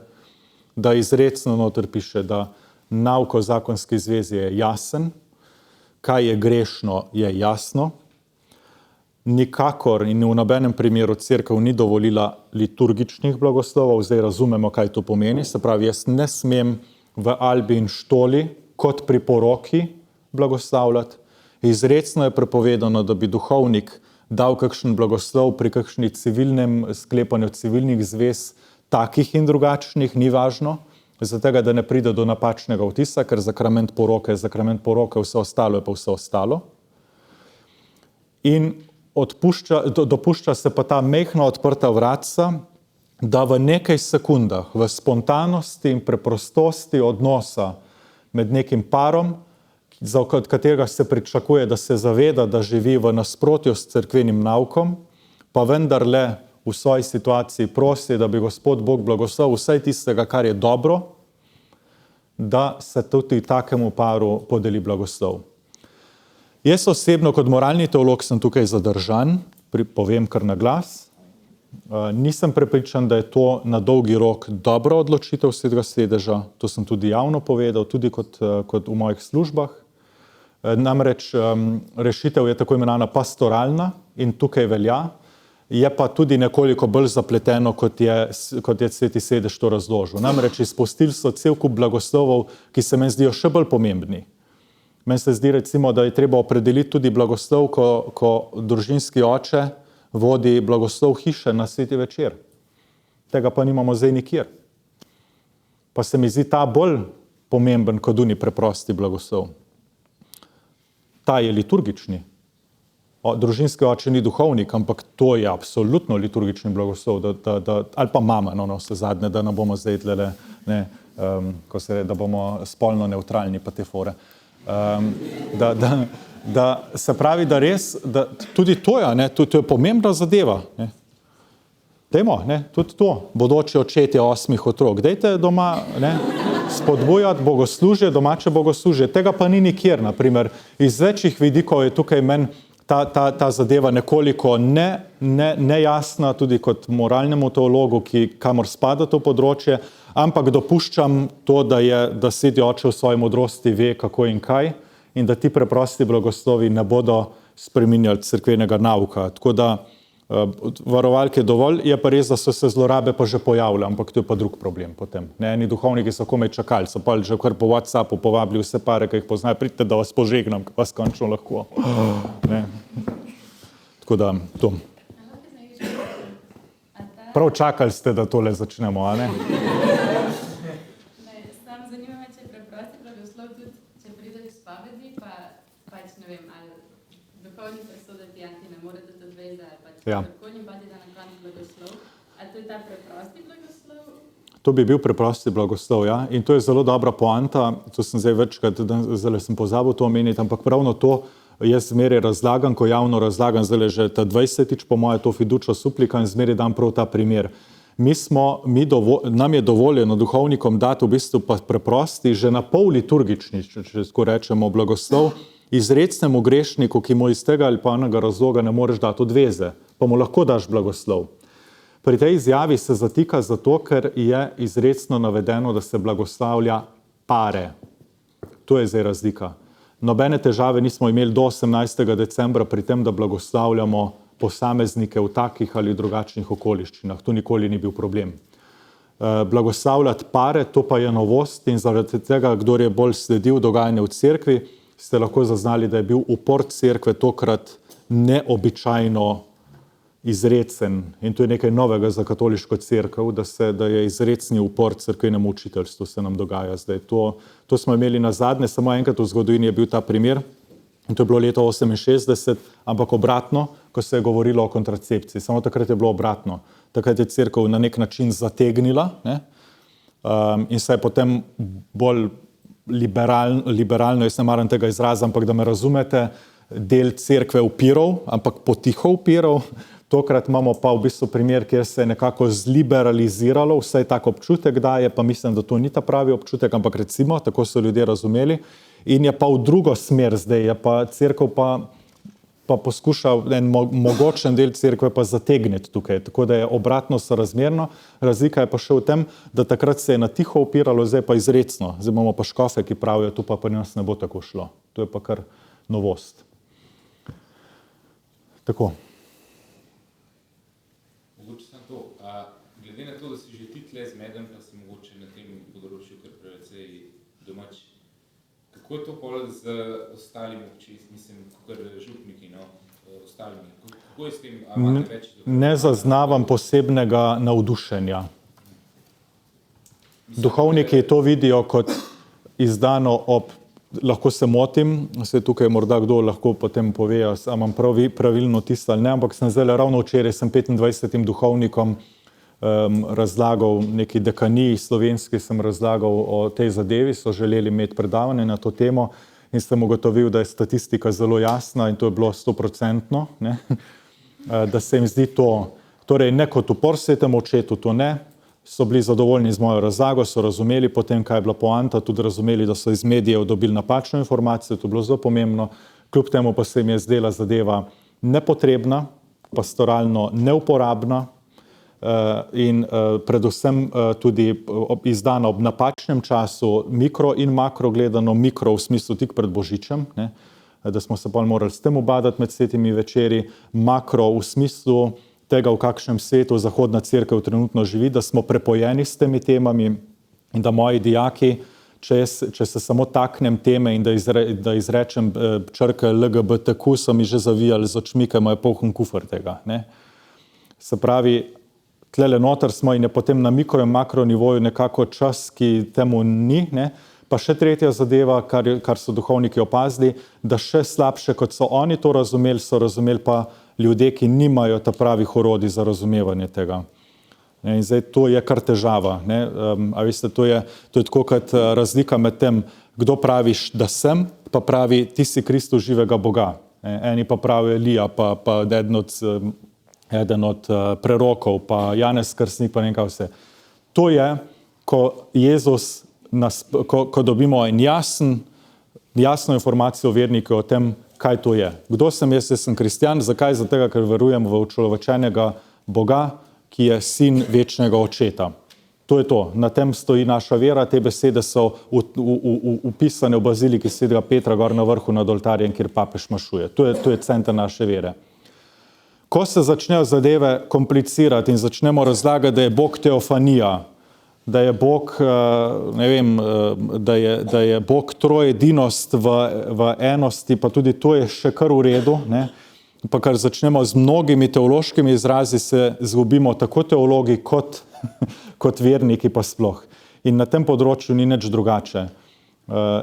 da izrecno noter piše, da nauk o zakonski zvezi je jasen, kaj je grešno, je jasno. Nikakor in v nobenem primeru cerkev ni dovolila liturgičnih blagoslovov, zdaj razumemo, kaj to pomeni, se pravi, jaz ne smem v albi in štoli kot pri poroki blagoslavljati. Izrecno je prepovedano, da bi duhovnik dal kakšen blagoslov pri kakšni civilnem sklepanju civilnih zvez, takih in drugačnih, ni važno, zato da ne pride do napačnega vtisa, ker zakrament poroke, vse ostalo je pa vse ostalo. In dopušča se pa ta mehna odprta vratca, da v nekaj sekundah, v spontanosti in preprostosti odnosa med nekim parom, od katerega se pričakuje, da se zaveda, da živi v nasprotju s cerkvenim naukom, pa vendarle v svoji situaciji prosi, da bi Gospod Bog blagoslovil vsaj tistega, kar je dobro, da se tudi takemu paru podeli blagoslov. Jaz osebno kot moralni teolog sem tukaj zadržan, povem kar na glas. Nisem prepričan, da je to na dolgi rok dobra odločitev Svetega sedeža, to sem tudi javno povedal, tudi kot v mojih službah. Namreč rešitev je tako imenovana pastoralna in tukaj velja, je pa tudi nekoliko bolj zapleteno, kot je Sveti sedež to razložil. Namreč izpustili so cel kup blagoslovov, ki se meni zdijo še bolj pomembni. Meni se zdi recimo, da je treba opredeliti tudi blagoslov, ko družinski oče vodi blagoslov hiše na sveti večer. Tega pa nimamo zdaj nikjer. Pa se mi zdi ta bolj pomemben kot oni preprosti blagoslov. Ta je liturgični. Družinski oče ni duhovnik, ampak to je absolutno liturgični blagoslov, ali pa mama, no, vse zadnje, da ne bomo zdaj tlele, ko se reče, da bomo spolno neutralni pa te fore. Da se pravi, da res, da tudi to je pomembna zadeva. Dajmo, tudi to, bodoče očetje 8 otrok. Dajte doma spodbujati bogoslužje, domače bogoslužje. Tega pa ni nikjer, naprimer. Iz večjih vidikov je tukaj meni ta zadeva nekoliko nejasna, tudi kot moralnemu teologu, kamor spada to področje, ampak dopuščam to, da sveti oče v svoji modrosti ve, kako in kaj, in da ti preprosti blagoslovi ne bodo spreminjali cerkvenega nauka. Tako da varovalke dovolj, je pa res, da so se zlorabe pa že pojavile, ampak to je pa drug problem potem. Eni duhovniki so komaj čakali, so pa že kar po WhatsAppu povabili vse pare, ki jih poznajo, pridite, da vas požegnam, vas končno lahko. Tako da, to. Prav čakali ste, da tole začnemo, a ne? Sam zanima me, če je preprosti blagoslov tudi, če prideš s spovedi, pač ne vem, ali duhovni presodati, ti ne more da to odveze, ali pač kako njim pa ti da na koncu blagoslov, ali to je ta preprosti blagoslov? To bi bil preprosti blagoslov, ja. In to je zelo dobra poanta, to sem zdaj večkrat, zdaj sem pozabil to omeniti, ampak pravno to jaz zmeraj razlagam, ko javno razlagam, zdaj že ta 20-tič po moje to fidučo suplika in zmeraj dam prav ta primer. Nam je dovoljeno duhovnikom dati v bistvu pa preprosti, že na pol liturgični, če tako rečemo, blagoslov, izrecnemu grešniku, ki mu iz tega ali pa onega razloga ne moreš dati odveze, pa mu lahko daš blagoslov. Pri tej izjavi se zatika zato, ker je izrecno navedeno, da se blagoslavlja pare. To je zdaj razlika. Nobene težave nismo imeli do 18. decembra pri tem, da blagoslavljamo posameznike v takih ali drugačnih okoliščinah. To nikoli ni bil problem. Blagoslavljati pare, to pa je novost in zaradi tega, kdor je bolj sledil dogajanje v cerkvi, ste lahko zaznali, da je bil upor cerkve tokrat neobičajno izrecen. In to je nekaj novega za katoliško cerkev, da je izrecni upor cerkvenemu učiteljstvu se nam dogaja zdaj. To smo imeli nazadnje, samo enkrat v zgodovini je bil ta primer, in to je bilo leto 68, ampak obratno, ko se je govorilo o kontracepciji. Samo takrat je bilo obratno. Takrat je cerkev na nek način zategnila, in se je potem bolj liberalno, jaz ne maram tega izraza, ampak da me razumete, del cerkve upiral, ampak potiho upiral. Tokrat imamo pa v bistvu primer, kjer se je nekako zliberaliziralo, vsaj tak občutek daje, pa mislim, da to ni ta pravi občutek, ampak recimo, tako so ljudje razumeli, in je pa v drugo smer zdaj, je pa cerkev pa poskuša en mogočen del cerkve pa zategniti tukaj, tako da je obratno sorazmerno. Razlika je pa še v tem, da takrat se je na tiho upiralo, zdaj pa izrecno. Zdaj imamo pa škofe, ki pravijo, tu pa pri nas ne bo tako šlo. To je pa kar novost. Tako. Mogoče sem to. Glede na to, da si že ti tle zmeden, pa si mogoče na tem področju kar precej domač. Kako je to pol z ostalimi občestvi, mislim, kakor župniki, ostalimi? Kako je s tem? Imate več? Ne zaznavam posebnega navdušenja. Duhovniki to vidijo kot izdano lahko se motim, se tukaj morda kdo lahko potem pove, a imam pravilno tisto ali ne, ampak sem zdaj ravno včeraj, sem 25 duhovnikom razlagal, neki dekaniji slovenski sem razlagal o tej zadevi, so želeli imeti predavanje na to temo in sem ugotovil, da je statistika zelo jasna in to je bilo 100%, da se jim zdi to, torej ne kot upor svetemu očetu, to ne, so bili zadovoljni z mojo razlago, so razumeli potem, kaj je bila poanta, tudi razumeli, da so iz medijev dobili napačno informacijo, to je bilo zelo pomembno, kljub temu pa se jim je zdela zadeva nepotrebna, pastoralno neuporabna in predvsem tudi izdana ob napačnem času, mikro in makro gledano, mikro v smislu tik pred Božičem, da smo se pa morali s tem ubadati med svetimi večeri, makro v smislu tega, v kakšnem svetu zahodna cerkev trenutno živi, da smo prepojeni s temi temami in da moji dijaki, če se samo taknem teme in da izrečem črke LGBTQ, so mi že zavijali z očmi, kaj imajo poln kufer tega. Ne? Se pravi, tlele noter smo in je potem na mikro in makro nivoju nekako čas, ki temu ni. Ne? Pa še tretja zadeva, kar so duhovniki opazili, da še slabše, kot so oni to razumeli, so razumeli pa ljudje, ki nimajo ta pravih orodij za razumevanje tega. In zdaj to je kar težava. Ne? A veste, to je tako kot razlika med tem, kdo praviš, da sem, pa pravi, ti si Kristus živega Boga. Eni pa pravijo Elija, pa eden od prerokov, pa Janez Krstnik, pa nekaj vse. To je, ko Jezus ko dobimo en jasno informacijo vernike o tem, kaj to je. Kdo sem jaz? Jaz sem kristjan. Zakaj? Zato, ker verujem v učlovečenega Boga, ki je sin večnega očeta. To je to. Na tem stoji naša vera. Te besede so upisane v baziliki Svetega Petra gor na vrhu nad oltarjem, kjer papež mašuje. To je center naše vere. Ko se začnejo zadeve komplicirati in začnemo razlagati, da je Bog teofanija, da je Bog, ne vem, da je Bog troedinost v enosti, pa tudi to je še kar v redu, ne? Pa kar začnemo z mnogimi teološkimi izrazi, se zgubimo tako teologi kot verniki pa sploh. In na tem področju ni nič drugače.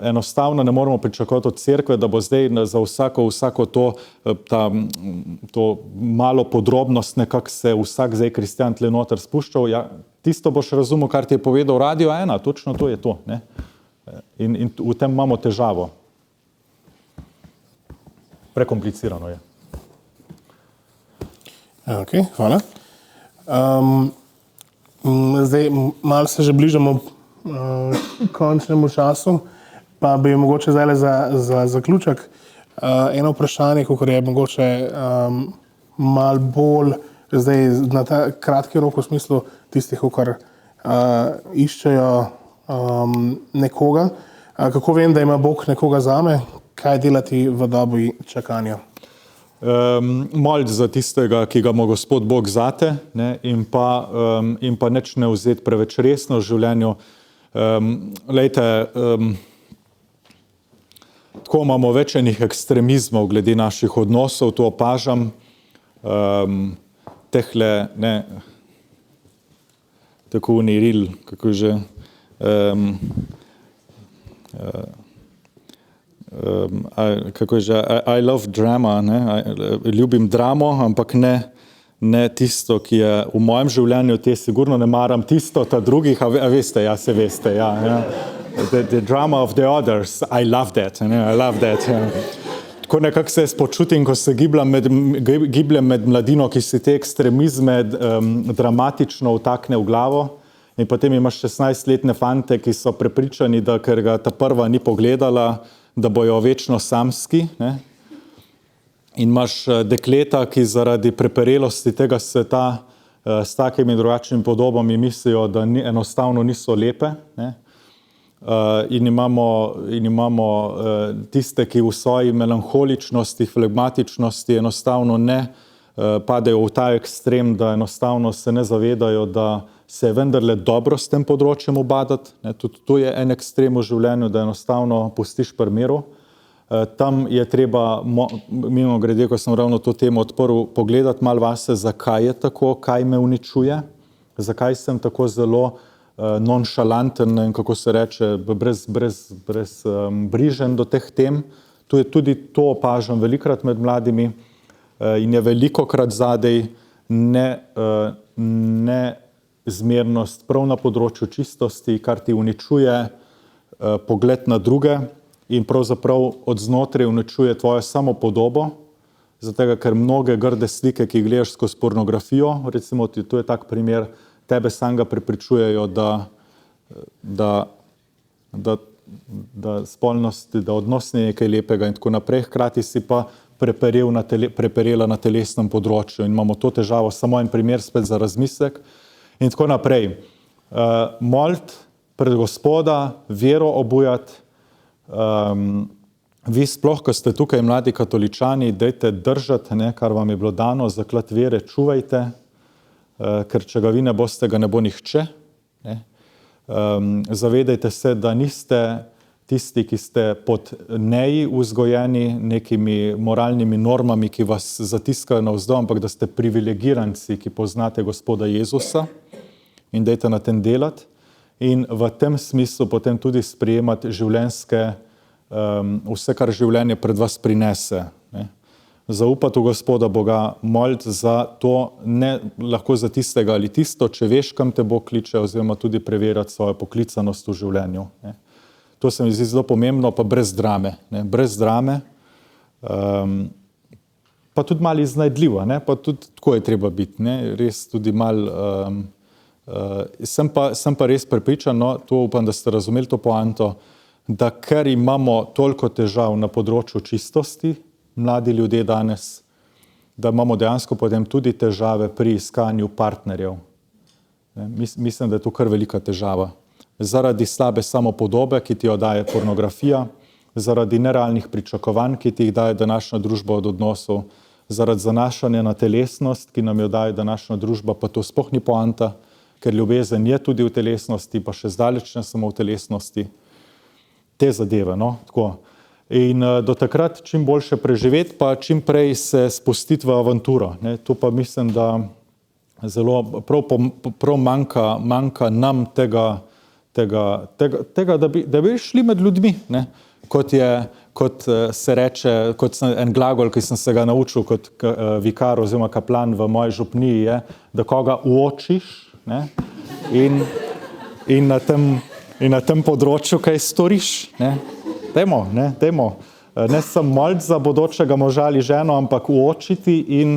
Enostavno ne moremo pričakovati od cerkve, da bo zdaj za vsako to malo podrobnost nekako se vsak zdaj kristjan tle noter spuščal. Ja, tisto boš razumel, kar ti je povedal Radio 1, točno to je to. Ne? In v tem imamo težavo. Prekomplicirano je. Ok, hvala. Zdaj, malo se že bližamo končnemu času, pa bi mogoče zdaj za zaključek eno vprašanje, kako je mogoče malo bolj zdaj na ta kratki rok v smislu tistih, kar iščejo nekoga. Kako vem, da ima Bog nekoga zame? Kaj delati v dobi čakanja? Moliti za tistega, ki ga ima Gospod Bog zate, ne, in pa nič ne vzeti preveč resno v življenju. Lejte, tako imamo več enih ekstremizmov glede naših odnosov, to opažam. Tehle, ne, tako uniril, kako že, kako je že, I love drama, ne? Ljubim dramo, ampak ne tisto, ki je v mojem življenju, te sigurno ne maram tisto, ta drugih, a veste, ja, se veste, ja. The drama of the others, I love that, ne? I love that. Ja. Tako nekako se počutim, ko se gibljem med mladino, ki si te ekstremizme dramatično vtakne v glavo. In potem imaš 16-letne fante, ki so prepričani, da ker ga ta prva ni pogledala, da bojo večno samski. Ne? In imaš dekleta, ki zaradi preperelosti tega sveta s takimi drugačnimi podobami mislijo, da enostavno niso lepe. Ne? In imamo tiste, ki v svoji melanholičnosti, flegmatičnosti enostavno ne padejo v ta ekstrem, da enostavno se ne zavedajo, da se je vendarle dobro s tem področjem ubadati. Tudi to je en ekstrem v življenju, da enostavno pustiš pri miru. Tam je treba, mimo grede, ko sem ravno to temo odprl, pogledati malo vase, zakaj je tako, kaj me uničuje, zakaj sem tako zelo nonšalanten in kako se reče, brižen do teh tem. Tudi to opažam velikokrat med mladimi in je velikokrat zadej nezmernost prav na področju čistosti, kar ti uničuje pogled na druge in pravzaprav od znotraj uničuje tvojo samopodobo, zato ker mnoge grde slike, ki gledaš skozi pornografijo, recimo to je tak primer, tebe samega prepričujejo, da spolnost, da odnos ni nekaj lepega in tako naprej, hkrati si pa preperela na telesnem področju in imamo to težavo, samo en primer spet za razmislek in tako naprej. Moliti pred Gospoda, vero obujati, vi sploh, ko ste tukaj mladi katoličani, dajte držati, ne, kar vam je bilo dano, zaklad vere čuvajte, ker če ga vi ne boste, ga ne bo nihče. Ne. Zavedajte se, da niste tisti, ki ste pod neji vzgojeni nekimi moralnimi normami, ki vas zatiskajo navzdol, ampak da ste privilegiranci, ki poznate Gospoda Jezusa in dajte na tem delati in v tem smislu potem tudi sprejemati življenjske, vse, kar življenje pred vas prinese. Ne. Zaupati v Gospoda Boga, moliti za to, ne lahko za tistega ali tisto, če veš, kam te Bog kliče, oziroma tudi preverjati svojo poklicanost v življenju. Ne. To se mi zdi zelo pomembno, pa brez drame. Ne. Brez drame, pa tudi malo iznajdljivo, ne. Pa tudi tako je treba biti, ne. Res tudi malo, sem pa res prepričan, no, to upam, da ste razumeli to poanto, da ker imamo toliko težav na področju čistosti, mladi ljudje danes, da imamo dejansko potem tudi težave pri iskanju partnerjev. Mislim, da je to kar velika težava. Zaradi slabe samopodobe, ki ti jo daje pornografija, zaradi nerealnih pričakovanj, ki ti jih daje današnja družba od odnosov, zaradi zanašanja na telesnost, ki nam jo daje današnja družba, pa to sploh ni poanta, ker ljubezen je tudi v telesnosti, pa še zdaleč ne samo v telesnosti. Te zadeve, no, tako. In do takrat čim boljše preživeti, pa čim prej se spustiti v avanturo. Ne. To pa mislim, da zelo prav manjka nam tega, da bi šli med ljudmi, ne. Kot se reče, kot en glagol, ki sem se ga naučil kot vikar oziroma kaplan v moji župniji, je, da koga uočiš, ne, in na tem področju kaj storiš, ne. Dajmo, ne samo moliti za bodočega moža ali ženo, ampak uočiti in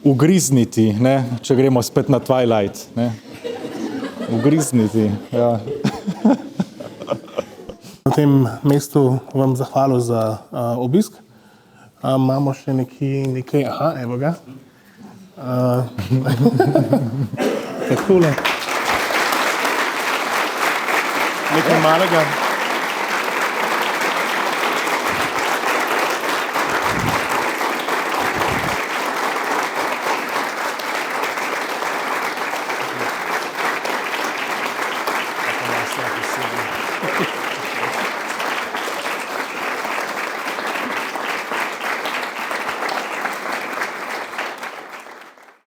ugrizniti, ne, če gremo spet na Twilight, ne. Ugrizniti, ja. Na tem mestu vam zahvalil za obisk. Imamo še nekaj, aha, evo ga. Takole. Nekaj malega.